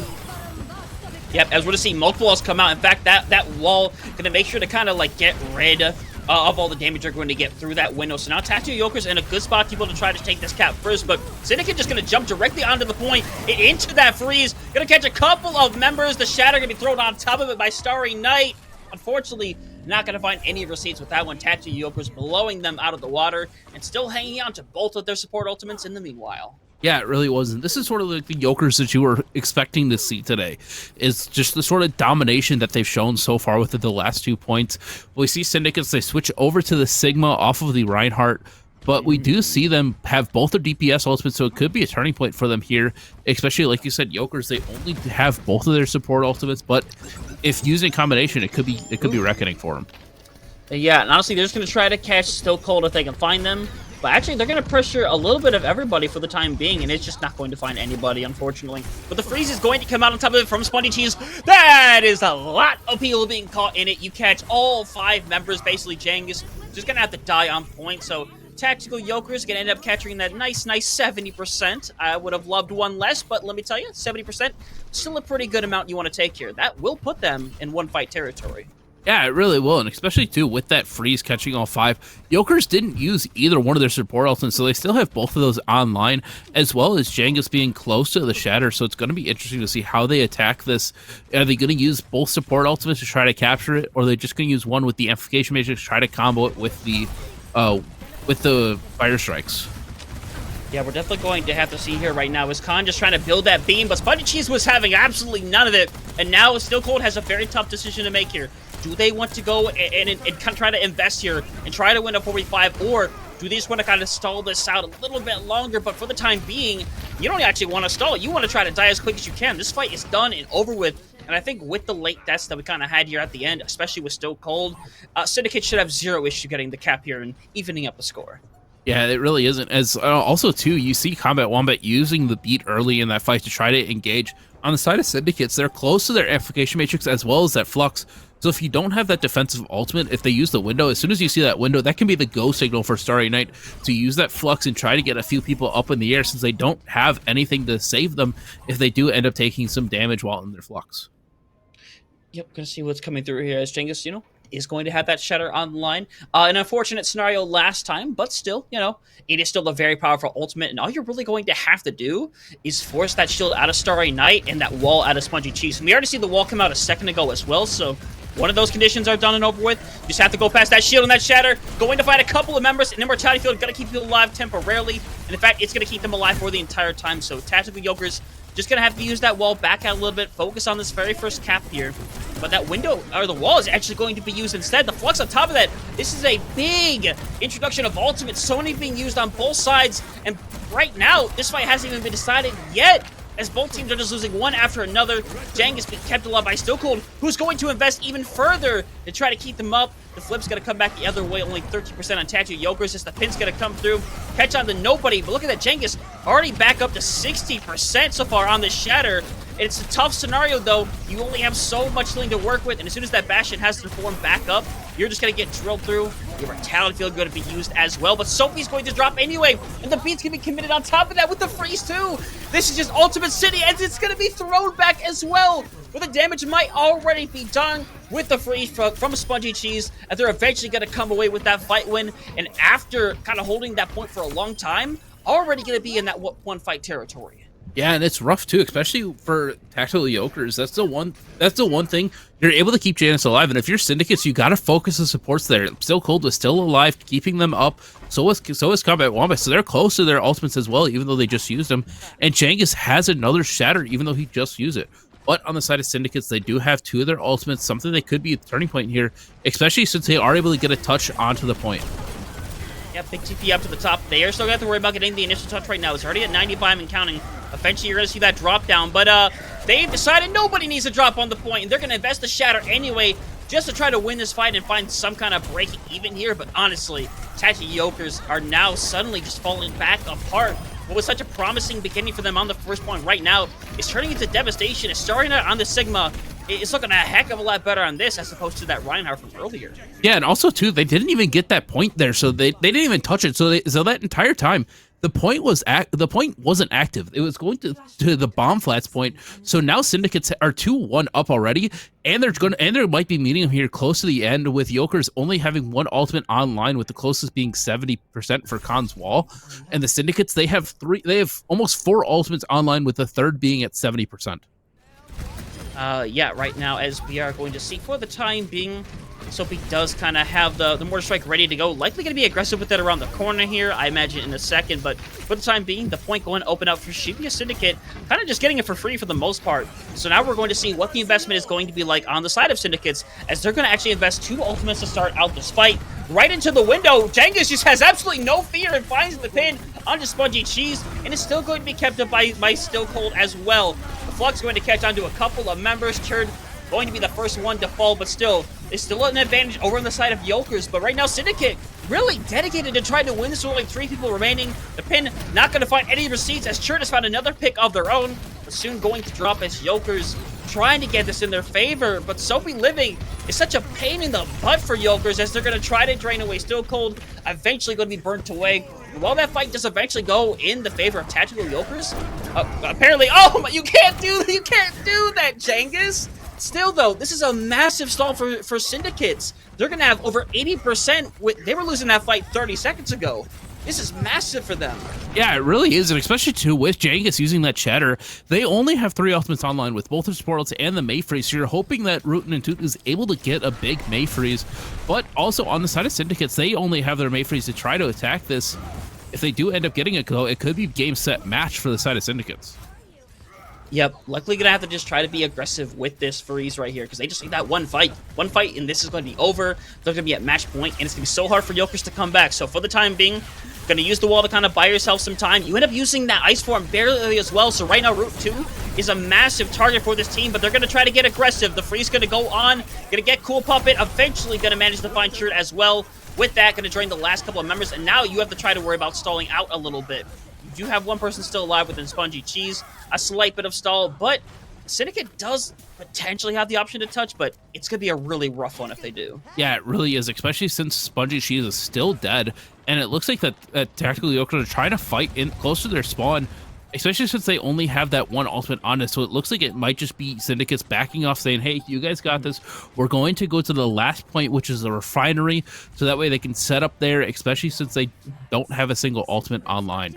Yep, as we're going to see multiple walls come out. In fact, that wall going to make sure to kind of like get rid of all the damage they're going to get through that window. So now Tattoo Yolkers in a good spot to be able to try to take this cap first, but Syndicate just going to jump directly onto the point, into that freeze. Going to catch a couple of members. The Shatter going to be thrown on top of it by Starry Night. Unfortunately, not going to find any receipts with that one. Tattoo Yolkers blowing them out of the water and still hanging on to both of their support ultimates in the meanwhile. Yeah, it really wasn't. This is sort of like the Yolkers that you were expecting to see today. It's just the sort of domination that they've shown so far with the last 2 points. We see Syndicates, they switch over to the Sigma off of the Reinhardt, but we do see them have both their DPS ultimates, so it could be a turning point for them here, especially like you said, Yolkers, they only have both of their support ultimates, but if using combination, it could be reckoning for them. Yeah, and honestly, they're just going to try to catch Still Cold if they can find them. But actually, they're going to pressure a little bit of everybody for the time being, and it's just not going to find anybody, unfortunately. But the freeze is going to come out on top of it from Spongy Cheese. That is a lot of people being caught in it. You catch all 5 members, basically Jengus, just going to have to die on point. So Tactical Yolkers going to end up capturing that nice 70%. I would have loved one less, but let me tell you, 70%, still a pretty good amount you want to take here. That will put them in one-fight territory. Yeah, it really will, and especially, too, with that freeze catching all 5, Yolkers didn't use either one of their support ultimates, so they still have both of those online, as well as Jengus being close to the Shatter, so it's going to be interesting to see how they attack this. Are they going to use both support ultimates to try to capture it, or are they just going to use one with the Amplification Matrix to try to combo it with the Fire Strikes? Yeah, we're definitely going to have to see here right now. Is Khan just trying to build that beam, but Spongy Cheese was having absolutely none of it, and now Still Cold has a very tough decision to make here. Do they want to go and kind of try to invest here and try to win a 4v5, or do they just want to kind of stall this out a little bit longer? But for the time being, you don't actually want to stall. You want to try to die as quick as you can. This fight is done and over with. And I think with the late deaths that we kind of had here at the end, especially with Still Cold, Syndicate should have zero issue getting the cap here and evening up the score. Yeah, it really isn't. As also, too, you see Combat Wombat using the beat early in that fight to try to engage. On the side of Syndicates, they're close to their amplification matrix as well as that flux. So if you don't have that defensive ultimate, if they use the window, as soon as you see that window, that can be the go signal for Starry Night to use that flux and try to get a few people up in the air, since they don't have anything to save them if they do end up taking some damage while in their flux. Yep, gonna see what's coming through here as Genghis, is going to have that Shatter on the line. An unfortunate scenario last time, but still, it is still a very powerful ultimate, and all you're really going to have to do is force that shield out of Starry Night and that wall out of Spongy Cheese. And we already see the wall come out a second ago as well, so one of those conditions are done and over with. You just have to go past that shield and that Shatter, going to find a couple of members, and Immortality Field gonna keep you alive temporarily, and in fact, it's gonna keep them alive for the entire time, so Tactical Yolkers just gonna have to use that wall back out a little bit, focus on this very first cap here. But that window, or the wall, is actually going to be used instead. The flux on top of that, this is a big introduction of ultimates. So many being used on both sides, and right now, this fight hasn't even been decided yet, as both teams are just losing one after another. Jang is being kept alive by Still Cold, who's going to invest even further to try to keep them up. The flip's going to come back the other way, only 13% on Tattoo Yokers, as the pin's going to come through. Catch on to nobody, but look at that, Genghis already back up to 60% so far on this Shatter. It's a tough scenario, though. You only have so much healing to work with, and as soon as that Bastion has to form back up, you're just going to get drilled through. Your Mortality Field going to be used as well, but Sophie's going to drop anyway, and the beat's going to be committed on top of that with the freeze, too. This is just Ultimate City, and it's going to be thrown back as well, but the damage might already be done with the freeze from Spongy Cheese, and they're eventually going to come away with that fight win, and after kind of holding that point for a long time, already going to be in that one-fight territory. Yeah, and it's rough too, especially for Tactical Yokers. That's the one thing. You're able to keep Janus alive, and if you're Syndicates, you gotta focus the supports there. Still Cold was still alive, keeping them up. So is Combat Wombat, so they're close to their ultimates as well, even though they just used them. And Jangus has another Shatter, even though he just used it. But on the side of Syndicates, they do have two of their ultimates, something that could be a turning point here, especially since they are able to get a touch onto the point. Yeah, big TP up to the top. They are still going to have to worry about getting the initial touch right now. It's already at 95 and counting. Eventually, you're going to see that drop down. But they've decided nobody needs to drop on the point, and they're going to invest the Shatter anyway, just to try to win this fight and find some kind of break even here. But honestly, Tachi Yokers are now suddenly just falling back apart. What was such a promising beginning for them on the first point right now is turning into devastation. It's starting out on the Sigma. It's looking a heck of a lot better on this as opposed to that Reinhardt from earlier. Yeah, and also, too, they didn't even get that point there, so they didn't even touch it. So that entire time, the point wasn't active. It was going to the bomb flats point. So now Syndicates are 2-1 up already, and there might be meeting here close to the end, with Yokers only having one ultimate online, with the closest being 70% for Khan's Wall, and the Syndicates, they have almost 4 ultimates online, with the third being at 70%. Yeah, right now, as we are going to see for the time being, Sophie does kind of have the Mortar Strike ready to go. Likely going to be aggressive with it around the corner here, I imagine, in a second. But for the time being, the point going to open up for Shibuya Syndicate, kind of just getting it for free for the most part. So now we're going to see what the investment is going to be like on the side of Syndicates, as they're going to actually invest 2 ultimates to start out this fight. Right into the window, Genghis just has absolutely no fear and finds the pin onto Spongy Cheese, and it's still going to be kept up by Still Cold as well. The Flux going to catch onto a couple of members. Churd going to be the first one to fall, but still, it's still an advantage over on the side of Yokers. But right now, Syndicate really dedicated to trying to win this with only 3 people remaining. The pin not going to find any receipts, as Churd has found another pick of their own, but soon going to drop as Yokers trying to get this in their favor. But Sophie living is such a pain in the butt for Yokers, as they're going to try to drain away Still Cold, eventually going to be burnt away. And while that fight does eventually go in the favor of Tactical Yokers, apparently, oh, you can't do that, Genghis. Still, though, this is a massive stall for Syndicates. They're going to have over 80%. They were losing that fight 30 seconds ago. This is massive for them. Yeah, it really is, and especially, too, with Genghis using that Shatter, they only have 3 ultimates online with both the Sports and the Mayfreeze, so you're hoping that Rootin' and Toot is able to get a big Mayfreeze. But also, on the side of Syndicates, they only have their Mayfreeze to try to attack this. If they do end up getting it, though, it could be game, set, match for the side of Syndicates. Yep, luckily gonna have to just try to be aggressive with this freeze right here because they just need that one fight, and this is going to be over. They're gonna be at match point, and it's gonna be so hard for Yolkers to come back. So for the time being, gonna use the wall to kind of buy yourself some time. You end up using that ice form barely as well. So right now, Route 2 is a massive target for this team, but they're gonna try to get aggressive. The freeze gonna go on, gonna get Cool Puppet, eventually gonna manage to find Shirt as well. With that, gonna drain the last couple of members, and now you have to try to worry about stalling out a little bit. You do have one person still alive within Spongy Cheese, a slight bit of stall, but Syndicate does potentially have the option to touch, but it's going to be a really rough one if they do. Yeah, it really is, especially since Spongy Cheese is still dead, and it looks like that Tactical Yolkers are trying to fight in close to their spawn, especially since they only have that one ultimate on it, so it looks like it might just be Syndicates backing off saying, hey, you guys got this. We're going to go to the last point, which is the refinery, so that way they can set up there, especially since they don't have a single ultimate online.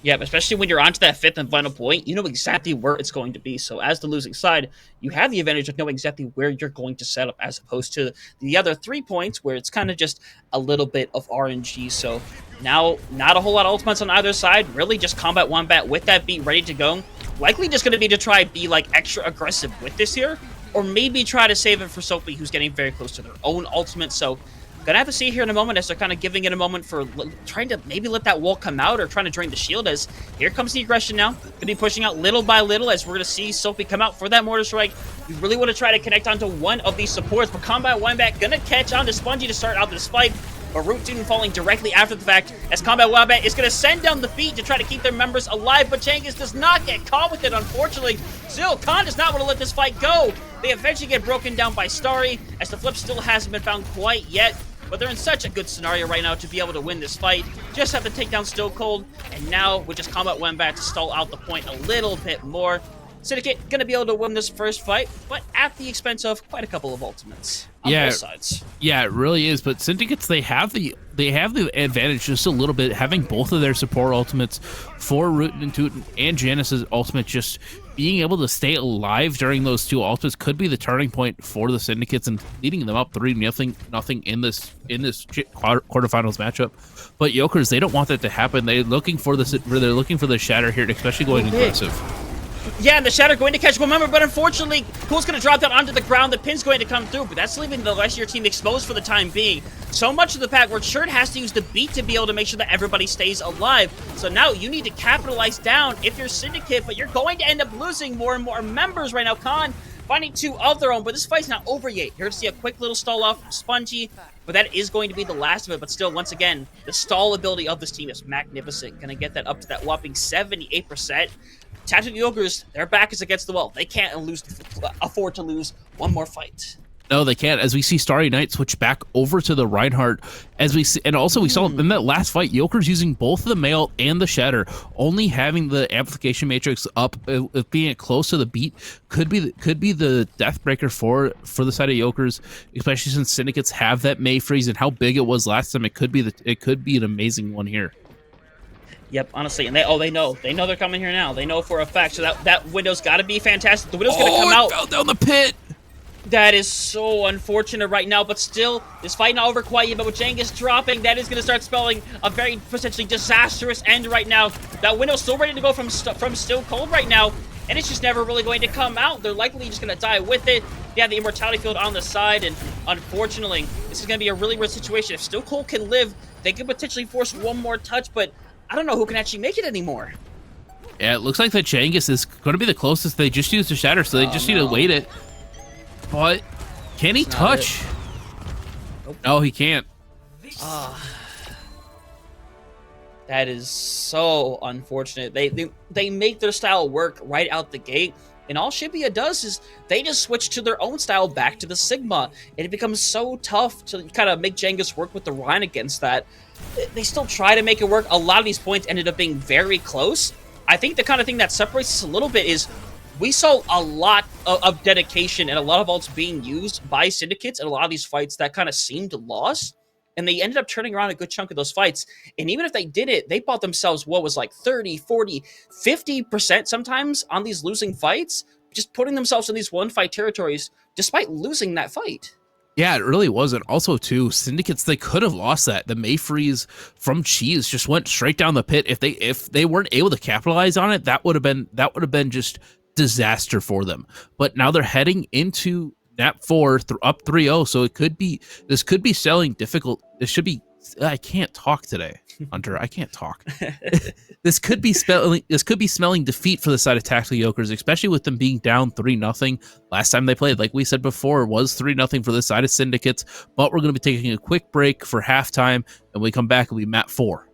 Yeah, especially when you're onto that fifth and final point, you know exactly where it's going to be. So as the losing side, you have the advantage of knowing exactly where you're going to set up as opposed to the other 3 points where it's kind of just a little bit of RNG. So now, not a whole lot of ultimates on either side. Really just Combat Wombat with that beat ready to go. Likely just going to be to try and be like extra aggressive with this here. Or maybe try to save it for Sophie, who's getting very close to their own ultimate. So gonna have to see here in a moment as they're kind of giving it a moment for trying to maybe let that wall come out or trying to drain the shield. As here comes the aggression now. Gonna be pushing out little by little as we're gonna see Sophie come out for that Mortar Strike. We really want to try to connect onto one of these supports, but Combat Wombat gonna catch on to Spongy to start out this fight. But Root 2 falling directly after the fact as Combat Wombat is going to send down the feet to try to keep their members alive, but Changus does not get caught with it, unfortunately. Still, Khan does not want to let this fight go. They eventually get broken down by Starry, as the flip still hasn't been found quite yet. But they're in such a good scenario right now to be able to win this fight. Just have to take down Still Cold, and now with just Combat Wombat to stall out the point a little bit more. Syndicate gonna be able to win this first fight, but at the expense of quite a couple of ultimates on both sides. Yeah, it really is. But Syndicates, they have the advantage just a little bit, having both of their support ultimates for Rootin' and Tootin' and Janice's ultimate. Just being able to stay alive during those two ultimates could be the turning point for the Syndicates and leading them up 3-0 in this quarterfinals matchup. But Yolkers, they don't want that to happen. They're looking for the shatter here, especially going aggressive. Yeah, and the Shatter going to catch one member, but unfortunately, Cool's going to drop down onto the ground. The pin's going to come through, but that's leaving the rest of your team exposed for the time being. So much of the pack where Shirt has to use the beat to be able to make sure that everybody stays alive. So now you need to capitalize down if you're Syndicate, but you're going to end up losing more and more members right now. Khan finding 2 of their own, but this fight's not over yet. You're going to see a quick little stall off from Spongy, but that is going to be the last of it. But still, once again, the stall ability of this team is magnificent. Going to get that up to that whopping 78%. Tactical Yolkers, their back is against the wall. They can't afford to lose one more fight. No, they can't. As we see Starry Knight switch back over to the Reinhardt, as we see, and also we saw in that last fight, Yolkers using both the Mail and the Shatter, only having the Amplification Matrix up, being close to the beat, could be the death breaker for the side of Yolkers, especially since Syndicates have that May freeze and how big it was last time. It could be an amazing one here. Yep, honestly, and they know they're coming here now. They know for a fact. So that window's got to be fantastic. The window's going to come out. Fell down the pit. That is so unfortunate right now, but still, this fight not over quite yet. But with Jengus dropping, that is going to start spelling a very potentially disastrous end right now. That window's still ready to go from Still Cold right now, and it's just never really going to come out. They're likely just going to die with it. They have the Immortality Field on the side, and unfortunately, this is going to be a really weird situation. If Still Cold can live, they could potentially force one more touch, but I don't know who can actually make it anymore. Yeah, it looks like that Changus is going to be the closest. They just used the Shatter, so they just need to wait it. But can he touch? Nope. No, he can't. That is so unfortunate. They make their style work right out the gate, and all Shibuya does is they just switch to their own style back to the Sigma, and it becomes so tough to kind of make Jengus work with the Rhine against that. They still try to make it work. A lot of these points ended up being very close. I think the kind of thing that separates us a little bit is we saw a lot of dedication and a lot of ults being used by Syndicates in a lot of these fights that kind of seemed lost. And they ended up turning around a good chunk of those fights. And even if they did it, they bought themselves what was like 30, 40, 50% sometimes on these losing fights, just putting themselves in these one-fight territories despite losing that fight. Yeah, it really wasn't. Also, too, Syndicates, they could have lost that. The Mayfreeze from Cheese just went straight down the pit. If they weren't able to capitalize on it, that would have been just disaster for them. But now they're heading into Nap 4 up 3-0, so this could be selling difficult. I can't talk today, Hunter. I can't talk. This could be smelling defeat for the side of Tactical Yokers, especially with them being down 3-0. Last time they played, like we said before, was 3-0 for the side of Syndicates. But we're going to be taking a quick break for halftime, and when we come back, it'll be Map 4.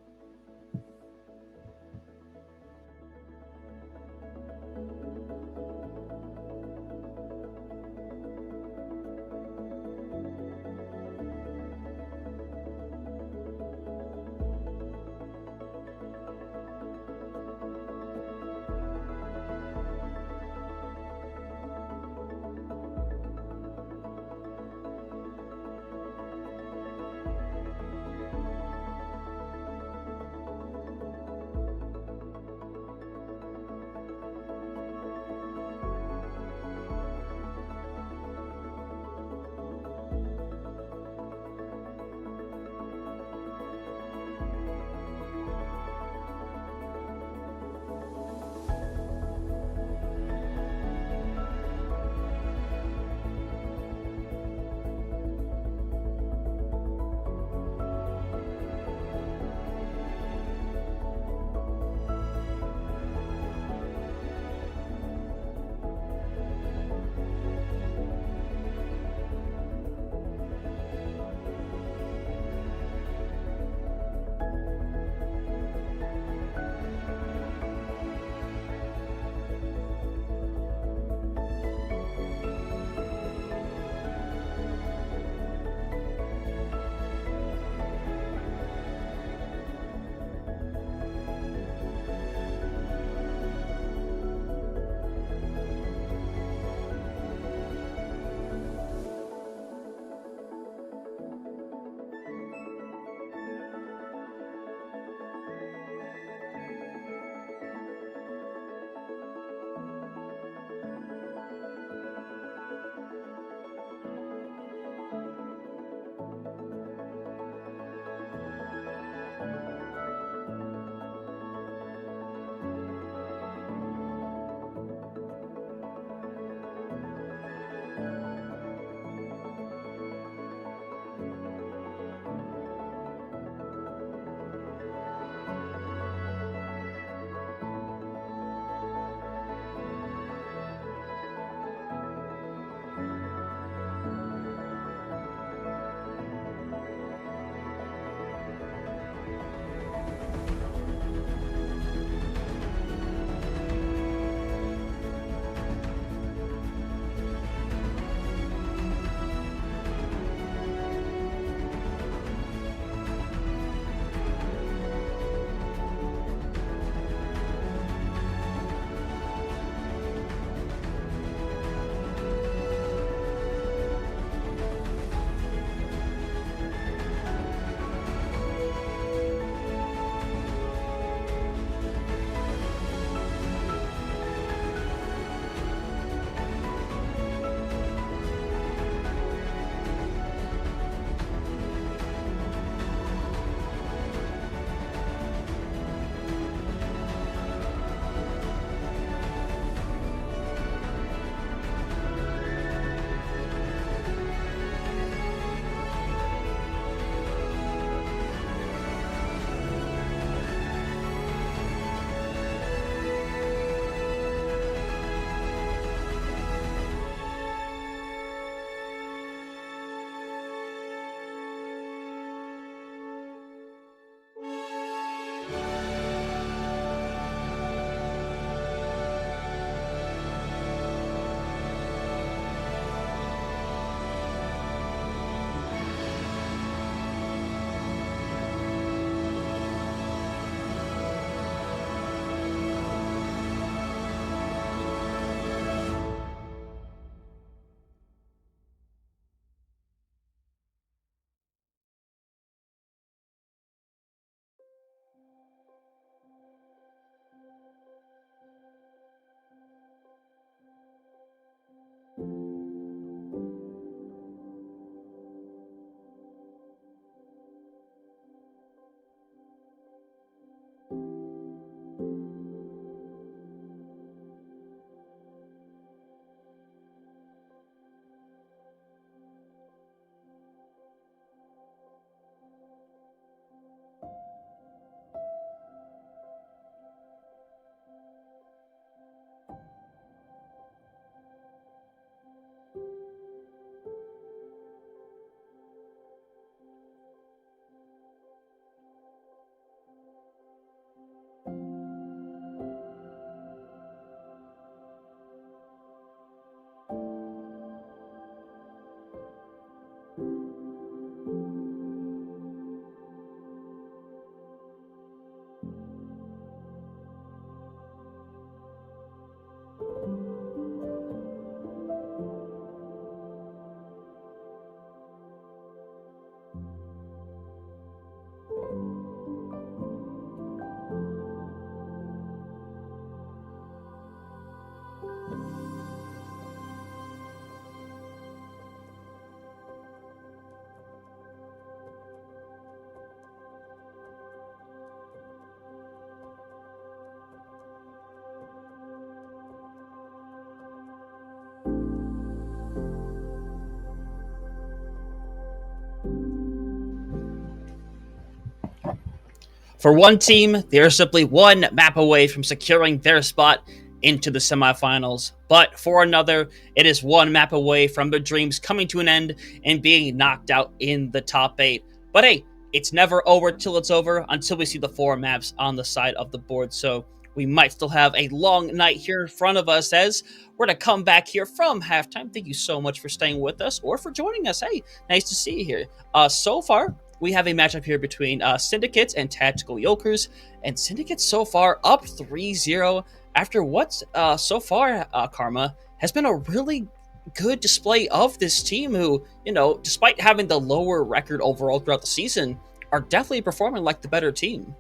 For one team, they are simply one map away from securing their spot into the semifinals. But for another, it is one map away from their dreams coming to an end and being knocked out in the top 8. But hey, it's never over till it's over until we see the 4 maps on the side of the board. So we might still have a long night here in front of us as we're going to come back here from halftime. Thank you so much for staying with us or for joining us. Hey, nice to see you here. So far, we have a matchup here between Syndicates and Tactical Yolkers. And Syndicates so far up 3-0 after what so far, Karma, has been a really good display of this team who, you know, despite having the lower record overall throughout the season, are definitely performing like the better team.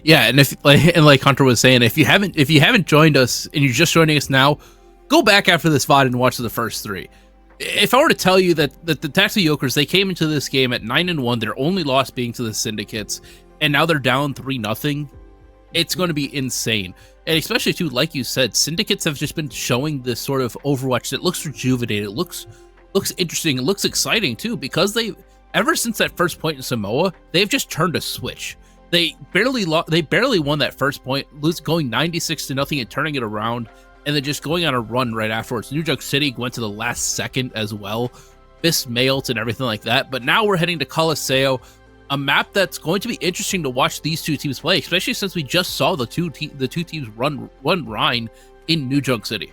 Yeah, and like Hunter was saying, if you haven't joined us and you're just joining us now, go back after this VOD and watch the first 3. If I were to tell you that the Tactical Yolkers, they came into this game at 9-1, their only loss being to the Syndicates, and now they're down 3-0, it's going to be insane. And especially too, like you said, Syndicates have just been showing this sort of Overwatch that looks rejuvenated, looks interesting, and looks exciting too, because ever since that first point in Samoa, they've just turned a switch. They barely won that first point, going 96-0 and turning it around, and then just going on a run right afterwards. New York City went to the last second as well, missed Mayolt and everything like that. But now we're heading to Colosseo, a map that's going to be interesting to watch these two teams play, especially since we just saw the two teams run Rhine in New York City.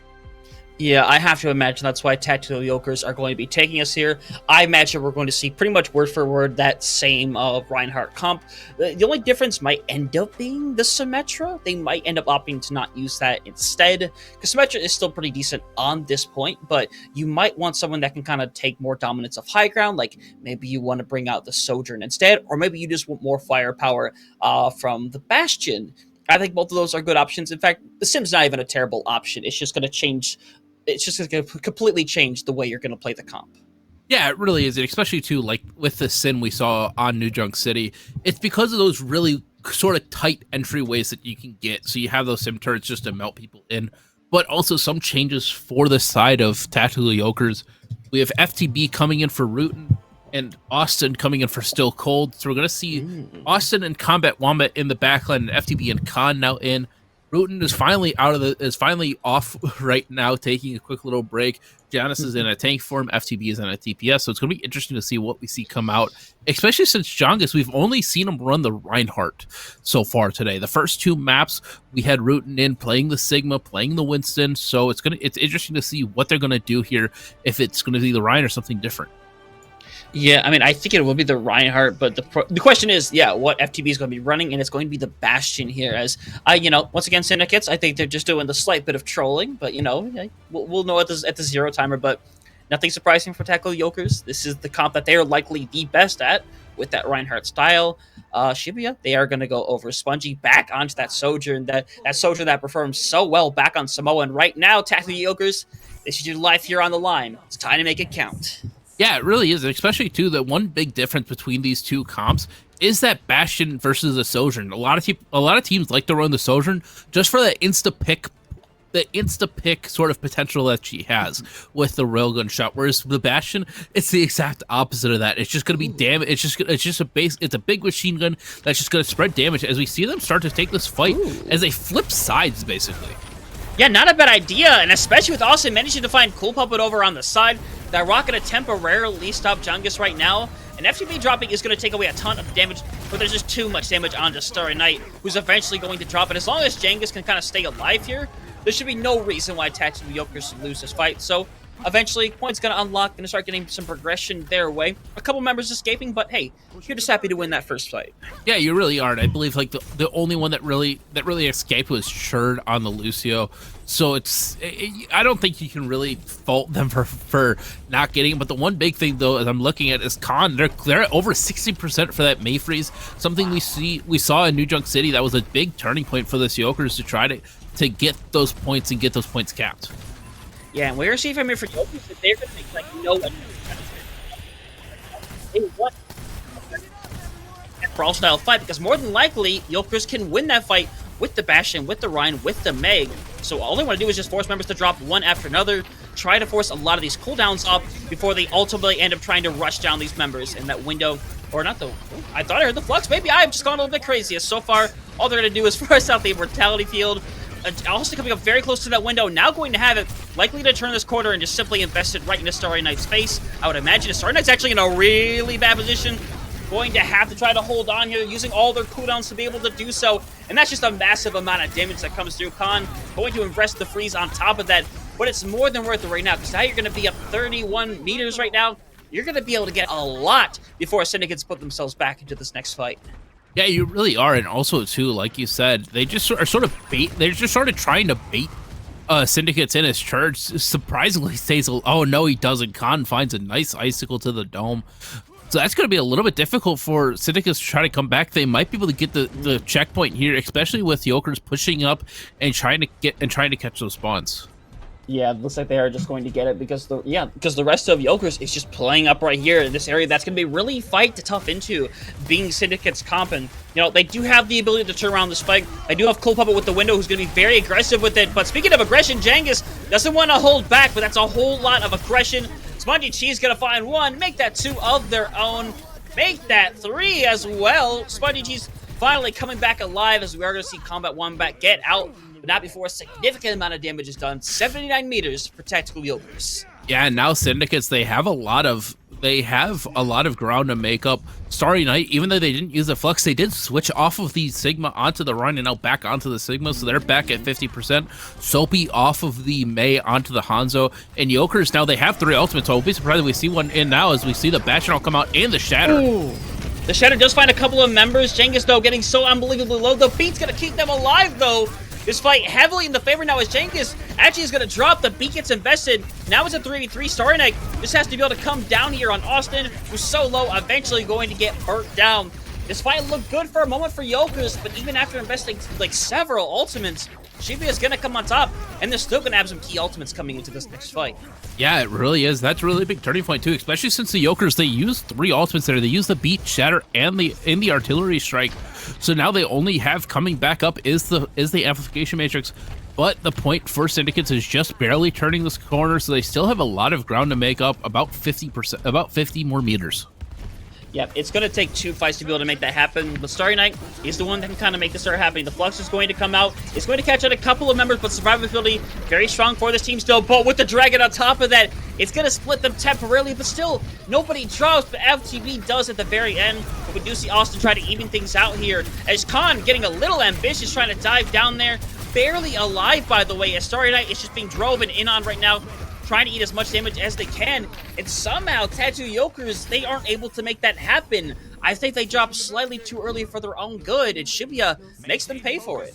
Yeah, I have to imagine that's why Tactical Yolkers are going to be taking us here. I imagine we're going to see pretty much word for word that same Reinhardt comp. The only difference might end up being the Symmetra. They might end up opting to not use that instead, because Symmetra is still pretty decent on this point, but you might want someone that can kind of take more dominance of high ground, like maybe you want to bring out the Sojourn instead, or maybe you just want more firepower from the Bastion. I think both of those are good options. In fact, the Sim's not even a terrible option. It's just going to change... It's just going to completely change the way you're going to play the comp. Yeah, it really is. Especially, too, like with the Sin we saw on New Junk City. It's because of those really sort of tight entryways that you can get. So you have those Sim turrets just to melt people in. But also some changes for the side of Tactical Yolkers. We have FTB coming in for Rootin and Austin coming in for Still Cold. So we're going to see Austin and Combat Wombat in the backline and FTB and Khan now in. Rootin is finally off right now, taking a quick little break. Janus is in a tank form, FTB is in a TPS, so it's going to be interesting to see what we see come out, especially since Jongus, we've only seen him run the Reinhardt so far today. The first 2 maps, we had Rootin in playing the Sigma, playing the Winston, so it's interesting to see what they're going to do here, if it's going to be the Ryan or something different. Yeah, I mean, I think it will be the Reinhardt, but the question is, yeah, what FTB is going to be running, and it's going to be the Bastion here. As once again, Syndicates, I think they're just doing the slight bit of trolling, but we'll know at the 0 timer. But nothing surprising for Tactical Yolkers. This is the comp that they are likely the best at with that Reinhardt style. Shibuya, they are going to go over Spongy back onto that Sojourn, that Sojourn that performed so well back on Samoa. And right now, Tactical Yolkers, this is your life here on the line. It's time to make it count. Yeah, it really is, especially, too, that one big difference between these two comps is that Bastion versus the Sojourn. A lot of teams like to run the Sojourn just for the insta-pick sort of potential that she has with the railgun shot, whereas the Bastion, it's the exact opposite of that. It's just going to be damage. It's a big machine gun that's just going to spread damage as we see them start to take this fight as they flip sides, basically. Yeah, not a bad idea, and especially with Austin managing to find Cool Puppet over on the side. That rocket to temporarily stop Jungus right now, and FTB dropping is going to take away a ton of damage, but there's just too much damage onto Starry Knight, who's eventually going to drop it. As long as Jangus can kind of stay alive here, there should be no reason why Tactical Yolkers lose this fight. So eventually, points going to unlock, going to start getting some progression their way. A couple members escaping, but hey, you're just happy to win that first fight. Yeah, you really are. I believe like the only one that really escaped was Sherd on the Lucio. So I don't think you can really fault them for not getting it. But the one big thing though, as I'm looking at, is Khan. They're at over 60% for that May freeze. Something we saw in New Junk City. That was a big turning point for the Yolkers to try to get those points and get those points capped. Yeah, and we're seeing from here for Yolkers that they're going to make like no one. They want a brawl style fight because more than likely Yolkers can win that fight with the Bastion, with the Rhine, with the Meg. So all they want to do is just force members to drop one after another, try to force a lot of these cooldowns up before they ultimately end up trying to rush down these members. And that window Or not the... I thought I heard the Flux. Maybe I've just gone a little bit crazy. As so far, all they're going to do is force out the Immortality Field. Also coming up very close to that window. Now going to have it. Likely to turn this corner and just simply invest it right into Starry Knight's face. I would imagine Starry Knight's actually in a really bad position. Going to have to try to hold on here, using all their cooldowns to be able to do so. And that's just a massive amount of damage that comes through. Khan going to invest the freeze on top of that. But it's more than worth it right now, because now you're going to be up 31 meters right now. You're going to be able to get a lot before Syndicates put themselves back into this next fight. Yeah, you really are. And also, too, like you said, they just are sort of they're just sort of trying to bait Syndicates in. His charge surprisingly stays, oh, no, he doesn't. Khan finds a nice icicle to the dome. So that's going to be a little bit difficult for Syndicates to try to come back. They might be able to get the checkpoint here, especially with Yolkers pushing up and trying to catch those spawns. Yeah, it looks like they are just going to get it because the rest of Yolkers is just playing up right here in this area. That's going to be really fight to tough into, being Syndicate's comp. And, you know, they do have the ability to turn around the spike. They do have Cold Puppet with the window, who's going to be very aggressive with it. But speaking of aggression, Jengus doesn't want to hold back, but that's a whole lot of aggression. Spongy Cheese going to find one, make that two of their own, make that three as well. Spongy Cheese finally coming back alive, as we are going to see Combat Wombat get out, but not before a significant amount of damage is done. 79 meters for Tactical Yolkers. Yeah, and now Syndicates, they have a lot of ground to make up. Starry Night, even though they didn't use the Flux, they did switch off of the Sigma onto the Run and now back onto the Sigma, so they're back at 50%. Soapy off of the Mei onto the Hanzo, and Yolkers, now they have 3 ultimates, so I will be surprised if we see one in now as we see the Bastion come out and the Shatter. Ooh. The Shatter does find a couple of members. Jengus, though, getting so unbelievably low. The beat's going to keep them alive, though. This fight heavily in the favor now as Jengus actually is going to drop. The beat gets invested. Now it's a 3v3. Starry Night just has to be able to come down here on Austin, who's so low, eventually going to get burnt down. This fight looked good for a moment for Yolkers, but even after investing like several ultimates, Shibuya is going to come on top, and they're still going to have some key ultimates coming into this next fight. Yeah, it really is. That's a really big turning point, too, especially since the Yolkers, they used 3 ultimates there. They used the Beat, Shatter, and the Artillery Strike. So now they only have coming back up is the Amplification Matrix. But the point for Syndicates is just barely turning this corner, so they still have a lot of ground to make up, about 50%, about 50 more meters. Yep, it's going to take 2 fights to be able to make that happen, but Starry Night is the one that can kind of make this start happening. The Flux is going to come out. It's going to catch out a couple of members, but survivability very strong for this team still. But with the Dragon on top of that, it's going to split them temporarily, but still, nobody drops, but FTB does at the very end. But we do see Austin try to even things out here, as Khan getting a little ambitious, trying to dive down there. Barely alive, by the way, as Starry Night is just being driven in on right now, trying to eat as much damage as they can, and somehow Tattoo Yolkers, they aren't able to make that happen. I think they dropped slightly too early for their own good, and Shibuya makes them pay for it.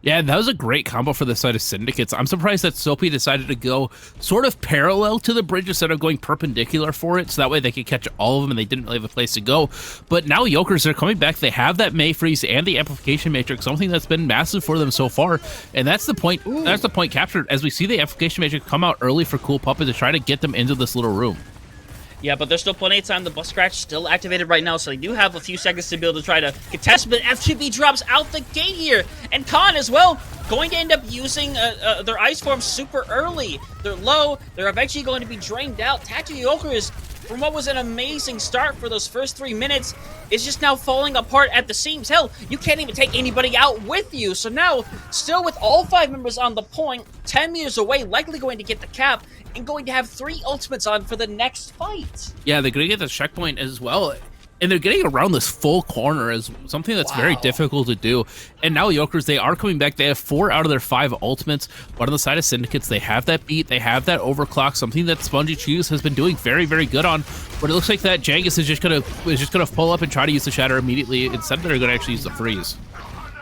Yeah, that was a great combo for the side of Syndicates. I'm surprised that Soapy decided to go sort of parallel to the bridge instead of going perpendicular for it, so that way they could catch all of them and they didn't really have a place to go. But now Yolkers are coming back. They have that May Freeze and the Amplification Matrix, something that's been massive for them so far, and that's the point. Ooh. That's the point captured as we see the Amplification Matrix come out early for Cool Puppet to try to get them into this little room. Yeah, but there's still plenty of time. The bus scratch still activated right now, so they do have a few seconds to be able to try to contest, but FTB drops out the gate here. And Khan as well, going to end up using their Ice Form super early. They're low. They're eventually going to be drained out. Tattoo Yolkers, from what was an amazing start for those first 3 minutes, is just now falling apart at the seams. Hell, you can't even take anybody out with you. So now, still with all 5 members on the point, 10 meters away, likely going to get the cap, and going to have 3 ultimates on for the next fight. Yeah, they're going to get the checkpoint as well. And they're getting around this full corner as something that's very difficult to do. And now Yolkers, they are coming back. They have 4 out of their 5 ultimates. But on the side of Syndicates, they have that beat. They have that overclock, something that Spongy Cheese has been doing very, very good on. But it looks like that Jengus is just gonna pull up and try to use the Shatter immediately. Instead, they're going to actually use the Freeze.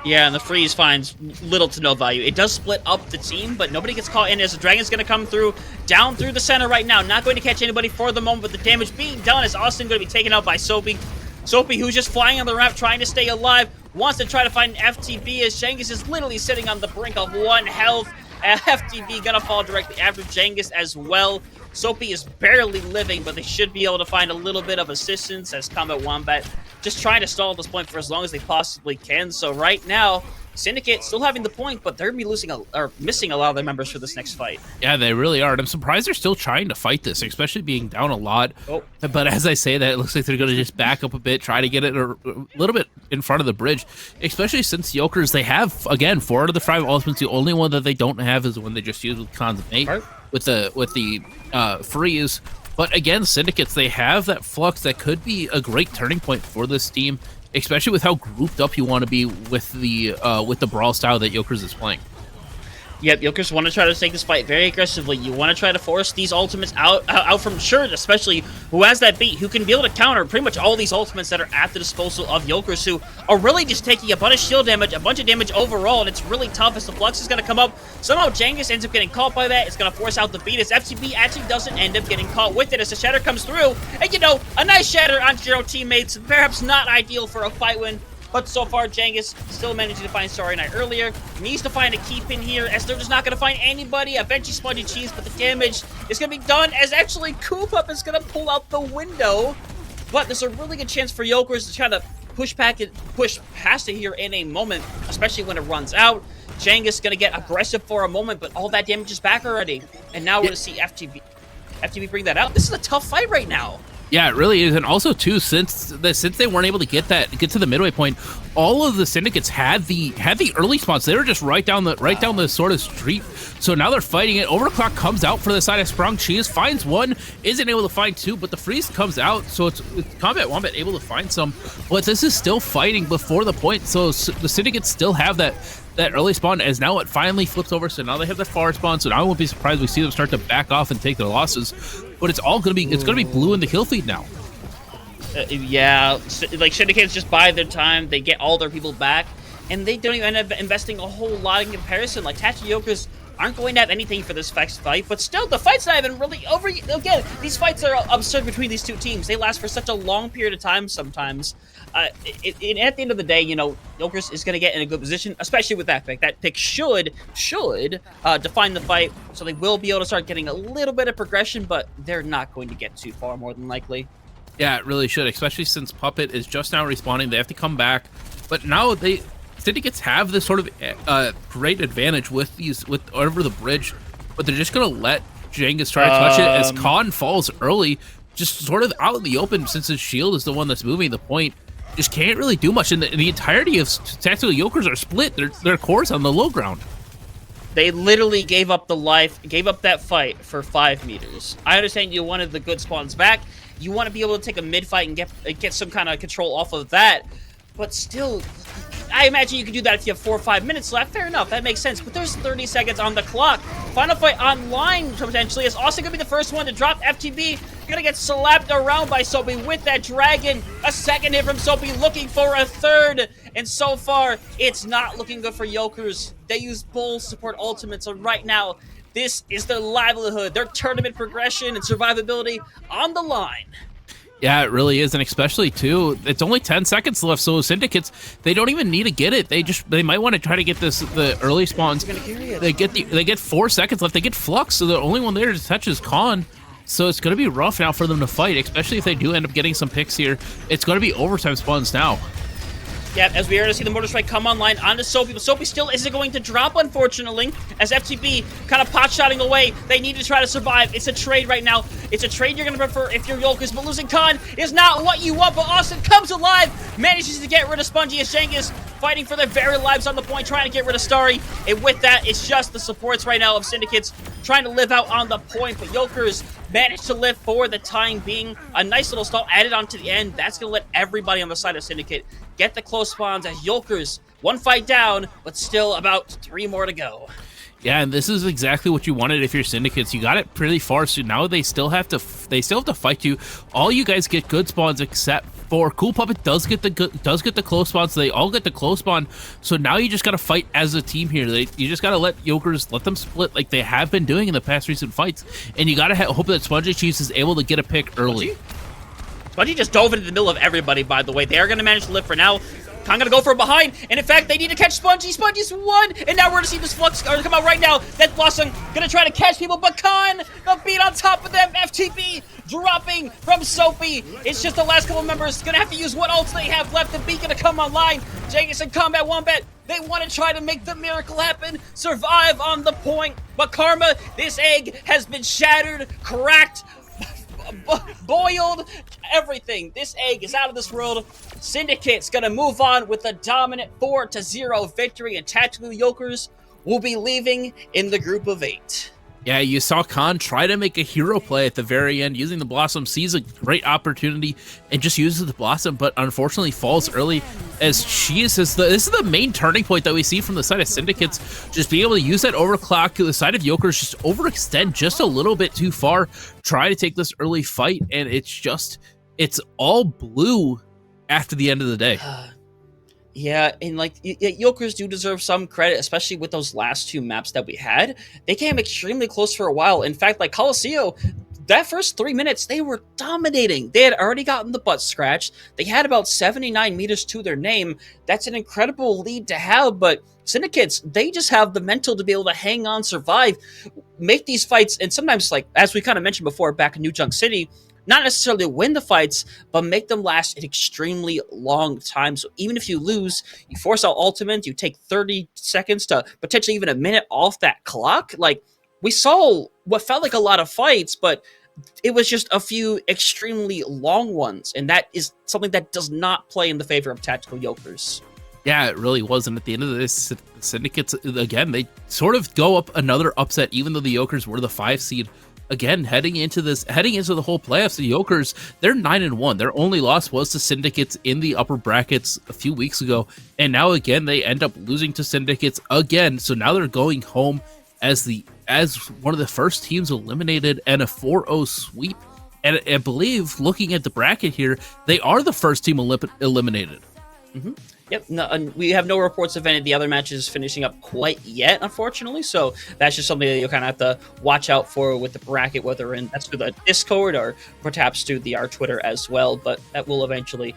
Yeah, and the freeze finds little to no value. It does split up the team, but nobody gets caught in as the Dragon's going to come through, down through the center right now. Not going to catch anybody for the moment, but the damage being done as Austin going to be taken out by Soapy. Soapy, who's just flying on the ramp, trying to stay alive, wants to try to find an FTB as Jengus is literally sitting on the brink of 1 health. FTB going to fall directly after Jengus as well. Soapy is barely living, but they should be able to find a little bit of assistance as Combat Wombat just trying to stall at this point for as long as they possibly can. So right now, Syndicate still having the point, but they're gonna be missing a lot of their members for this next fight. Yeah, they really are. And I'm surprised they're still trying to fight this, especially being down a lot. Oh. But as I say that, it looks like they're going to just back up a bit, try to get it a little bit in front of the bridge, especially since Yolkers, they have, again, 4 out of the 5 ultimates. The only one that they don't have is the one they just used with Khan's mate, with the freeze. But again, Syndicates, they have that flux that could be a great turning point for this team, especially with how grouped up you want to be with the brawl style that Yolkers is playing. Yep, Yolkers want to try to take this fight very aggressively. You want to try to force these ultimates out from Shirt, especially who has that beat, who can be able to counter pretty much all these ultimates that are at the disposal of Yolkers, who are really just taking a bunch of shield damage, a bunch of damage overall, and it's really tough as the Flux is going to come up. Somehow Jangus ends up getting caught by that. It's going to force out the beat as FTB actually doesn't end up getting caught with it as the Shatter comes through. And, you know, a nice Shatter onto your own teammates, perhaps not ideal for a fight win. But so far, Jangus still managing to find Starry Night earlier. Needs to find a keep in here, as they're just not going to find anybody. Eventually, Spongy Cheese, but the damage is going to be done, as actually Koop-Up is going to pull out the window. But there's a really good chance for Yolkers to try to push past it here in a moment, especially when it runs out. Jangus going to get aggressive for a moment, but all that damage is back already. And now we're going to see FTB bring that out. This is a tough fight right now. Yeah, it really is, and also too, since they weren't able to get to the midway point, all of the Syndicates had the early spawns. They were just right down the sort of street. So now they're fighting it. Overclock comes out for the side of Sprung Cheese, finds one, isn't able to find two, but the freeze comes out, so it's Combat Wombat able to find some. But this is still fighting before the point, so the Syndicates still have that early spawn, as now it finally flips over, so now they have the far spawn, so now I won't be surprised we see them start to back off and take their losses. But it's gonna be blue in the kill feed now. Yeah, like Syndicates just buy their time, they get all their people back, and they don't even end up investing a whole lot in comparison. Like Tachi Yolkers aren't going to have anything for this fight, but still, the fight's not even really over. Again, these fights are absurd between these two teams. They last for such a long period of time sometimes. At the end of the day, you know, Yolkers is going to get in a good position, especially with that pick. That pick should define the fight, so they will be able to start getting a little bit of progression, but they're not going to get too far, more than likely. Yeah, it really should, especially since Puppet is just now respawning. They have to come back, but now Syndicates have this sort of great advantage with over the bridge, but they're just gonna let Jangus try to touch it as Khan falls early, just sort of out in the open, since his shield is the one that's moving the point. Just can't really do much, and the entirety of Tactical Yolkers are split. Their cores on the low ground. They literally gave up that fight for 5 meters. I understand you wanted the good spawns back. You want to be able to take a mid fight and get some kind of control off of that, but still, I imagine you could do that if you have 4 or 5 minutes left. Fair enough, that makes sense. But there's 30 seconds on the clock. Final fight online, potentially, is also going to be the first one to drop. FTB going to get slapped around by Soapy with that dragon. A second hit from Soapy, looking for a third. And so far, it's not looking good for Yolkers. They use bull support ultimates, so right now, this is their livelihood, their tournament progression and survivability on the line. Yeah, it really is, and especially too, it's only 10 seconds left, so Syndicates, they don't even need to get it. They might want to try to get the early spawns. They get 4 seconds left. They get Flux, so the only one there to touch is Khan. So it's going to be rough now for them to fight, especially if they do end up getting some picks here. It's going to be overtime spawns now. Yeah, as we are to see the Mortar Strike come online onto Soapy, but Soapy still isn't going to drop, unfortunately, as FTB kind of pot-shotting away. They need to try to survive. It's a trade right now. It's a trade you're going to prefer if you're Yolkers, but losing Khan is not what you want, but Austin comes alive, manages to get rid of Spongy as Jangus, fighting for their very lives on the point, trying to get rid of Starry, and with that, it's just the supports right now of Syndicates trying to live out on the point, but Yolkers managed to live for the time being. A nice little stall added on to the end. That's going to let everybody on the side of Syndicate get the close spawns as Yolkers, 1 fight down, but still about 3 more to go. Yeah, and this is exactly what you wanted if you're Syndicates. You got it pretty far, so now they still have to fight you. All you guys get good spawns except for Cool Puppet does get the close spawns. So they all get the close spawn. So now you just gotta fight as a team here. You just gotta let Yolkers let them split like they have been doing in the past recent fights, and you gotta hope that Spongy Cheese is able to get a pick early. Spongy just dove into the middle of everybody, by the way. They are going to manage to live for now. Khan gonna go for a behind, and in fact, they need to catch Spongy. Spongy's won, and now we're gonna see this Flux come out right now. Death Blossom gonna try to catch people, but Khan gonna beat on top of them. FTB dropping from Soapy. It's just the last couple members gonna have to use what ults they have left. The beat gonna come online. Jangus and Combat Wombat They want to try to make the miracle happen, survive on the point. But Karma, this egg has been shattered, cracked, boiled, everything. This egg is out of this world. Syndicate's gonna move on with a dominant 4-0 victory, and Tactical Yolkers will be leaving in the group of 8. Yeah, you saw Khan try to make a hero play at the very end using the Blossom, sees a great opportunity and just uses the Blossom, but unfortunately falls early as this is the main turning point that we see from the side of Syndicates. Just being able to use that overclock to the side of Yolkers, just overextend just a little bit too far, try to take this early fight, and it's all blue after the end of the day. Yeah, and like Yolkers do deserve some credit, especially with those last 2 maps that we had. They came extremely close for a while. In fact, like Colosseo, that first 3 minutes, they were dominating. They had already gotten the butt scratched. They had about 79 meters to their name. That's an incredible lead to have, but Syndicates, they just have the mental to be able to hang on, survive, make these fights, and sometimes, like, as we kind of mentioned before, back in New Junk City, not necessarily win the fights, but make them last an extremely long time. So even if you lose, you force out ultimate, you take 30 seconds to potentially even a minute off that clock. Like, we saw what felt like a lot of fights, but it was just a few extremely long ones. And that is something that does not play in the favor of Tactical Yolkers. Yeah, it really was. And at the end of this, Syndicates, again, they sort of go up another upset, even though the Yolkers were the 5 seed. Again, heading into the whole playoffs, the Yolkers, they're 9-1. Their only loss was to Syndicates in the upper brackets a few weeks ago, and now again they end up losing to Syndicates again. So now they're going home as one of the first teams eliminated and a 4-0 sweep. And I believe, looking at the bracket here, they are the first team eliminated. Mm-hmm. Yep, no, and we have no reports of any of the other matches finishing up quite yet, unfortunately, so that's just something that you'll kind of have to watch out for with the bracket, whether that's through the Discord or perhaps through our Twitter as well, but that will eventually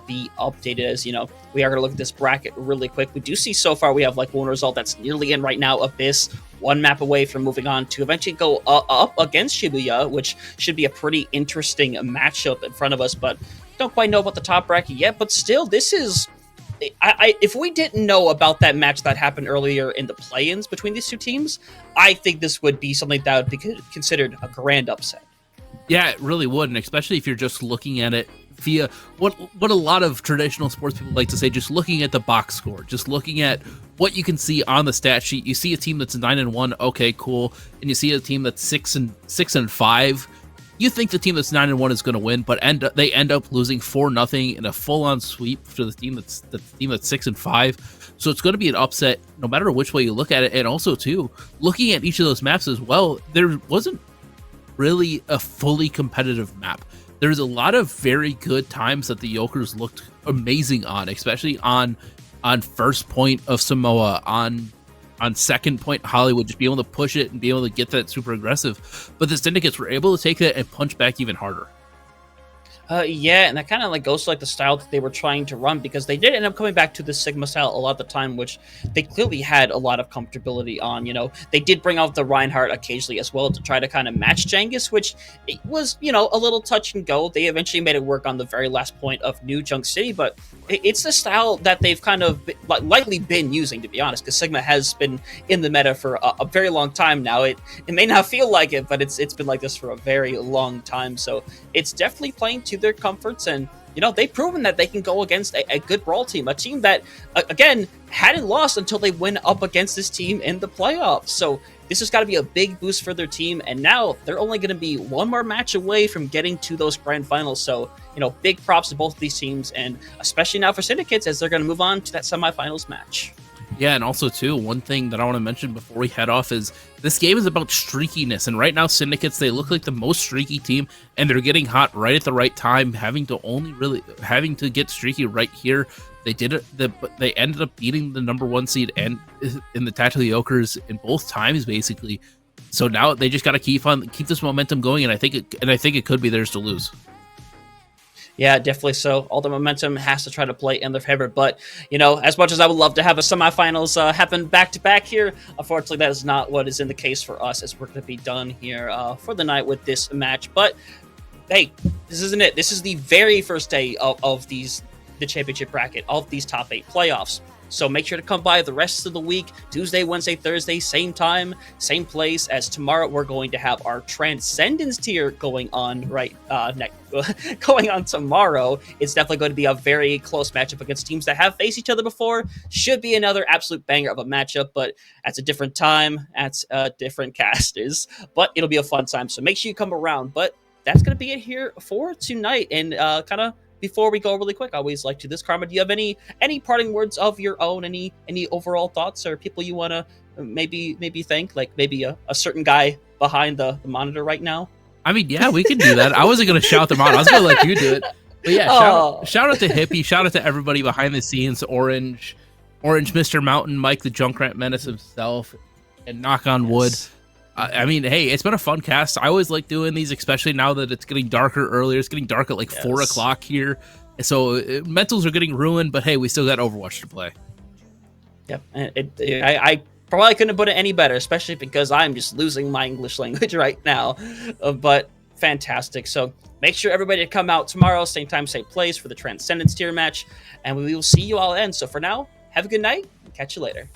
be updated. As you know, we are going to look at this bracket really quick. We do see so far we have like one result that's nearly in right now, Abyss, 1 map away from moving on to eventually go up against Shibuya, which should be a pretty interesting matchup in front of us, but don't quite know about the top bracket yet, but still, this is... if we didn't know about that match that happened earlier in the play-ins between these 2 teams, I think this would be something that would be considered a grand upset. Yeah, it really would, and especially if you're just looking at it via what a lot of traditional sports people like to say, just looking at the box score, just looking at what you can see on the stat sheet. You see a team that's 9-1, okay, cool, and you see a team that's 6-5. You think the team that's 9-1 is going to win, but they end up losing 4-0 in a full-on sweep to the team that's 6-5. So it's going to be an upset no matter which way you look at it. And also, too, looking at each of those maps as well, there wasn't really a fully competitive map. There's a lot of very good times that the Yolkers looked amazing on, especially on first point of Samoa, on second point Hollywood, just be able to push it and be able to get that super aggressive. But the Syndicates were able to take that and punch back even harder. Yeah, and that kind of like goes to like the style that they were trying to run, because they did end up coming back to the Sigma style a lot of the time, which they clearly had a lot of comfortability on. You know, they did bring out the Reinhardt occasionally as well to try to kind of match Genghis, which it was, you know, a little touch and go. They eventually made it work on the very last point of New Junk City, but it's the style that they've kind of likely been using, to be honest, because Sigma has been in the meta for a very long time now. It may not feel like it, but it's been like this for a very long time. So it's definitely playing to their comforts, and you know, they've proven that they can go against a good Brawl team, a team that again hadn't lost until they went up against this team in the playoffs. So this has got to be a big boost for their team, and now they're only going to be 1 more match away from getting to those grand finals. So, you know, big props to both of these teams, and especially now for Syndicates as they're going to move on to that semifinals match. Yeah, and also, too, one thing that I want to mention before we head off is this game is about streakiness, and right now, Syndicates, they look like the most streaky team, and they're getting hot right at the right time, having to get streaky right here. They did it, they ended up beating the number 1 seed and in the Tactical Yolkers in both times, basically. So now they just got to keep this momentum going, and I think it could be theirs to lose. Yeah, definitely so. All the momentum has to try to play in their favor. But, you know, as much as I would love to have a semifinals happen back-to-back here, unfortunately, that is not what is in the case for us, as we're going to be done here for the night with this match. But, hey, this isn't it. This is the very first day of the championship bracket, of these top 8 playoffs. So make sure to come by the rest of the week, Tuesday, Wednesday, Thursday, same time, same place. As tomorrow we're going to have our Transcendence tier going on going on tomorrow. It's definitely going to be a very close matchup against teams that have faced each other before. Should be another absolute banger of a matchup, but that's a different time, that's different casters. But it'll be a fun time, so make sure you come around. But that's going to be it here for tonight. And kind of before we go really quick, I always like to this. Karma, do you have any parting words of your own? Any overall thoughts or people you want to maybe thank? Like maybe a certain guy behind the monitor right now? I mean, yeah, we can do that. I wasn't going to shout them out. I was going to let you do it. But yeah, shout out to Hippy. Shout out to everybody behind the scenes. Orange, MrMtnMike, the Junkrat Menace himself, and knock on wood. I mean, hey, it's been a fun cast. I always like doing these, especially now that it's getting darker earlier. It's getting dark at like 4 o'clock here. So mentals are getting ruined, but hey, we still got Overwatch to play. Yep. I probably couldn't have put it any better, especially because I'm just losing my English language right now. But fantastic. So make sure everybody to come out tomorrow, same time, same place for the Transcendence tier match. And we will see you all then. So for now, have a good night and catch you later.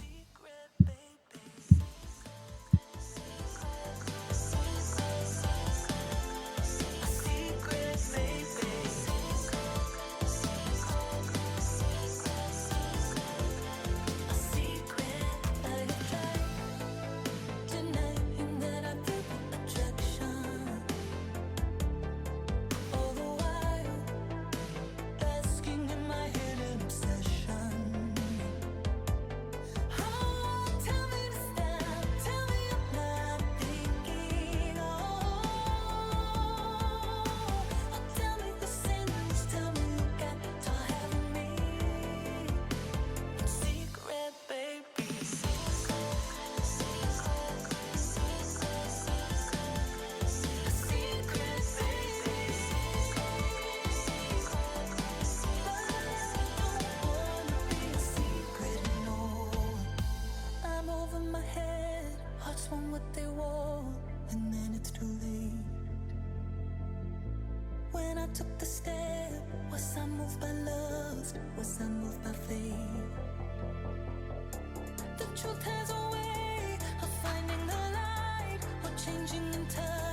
What they want, and then it's too late. When I took the step, was I moved by lust? Was I moved by faith? The truth has a way of finding the light, or changing in time.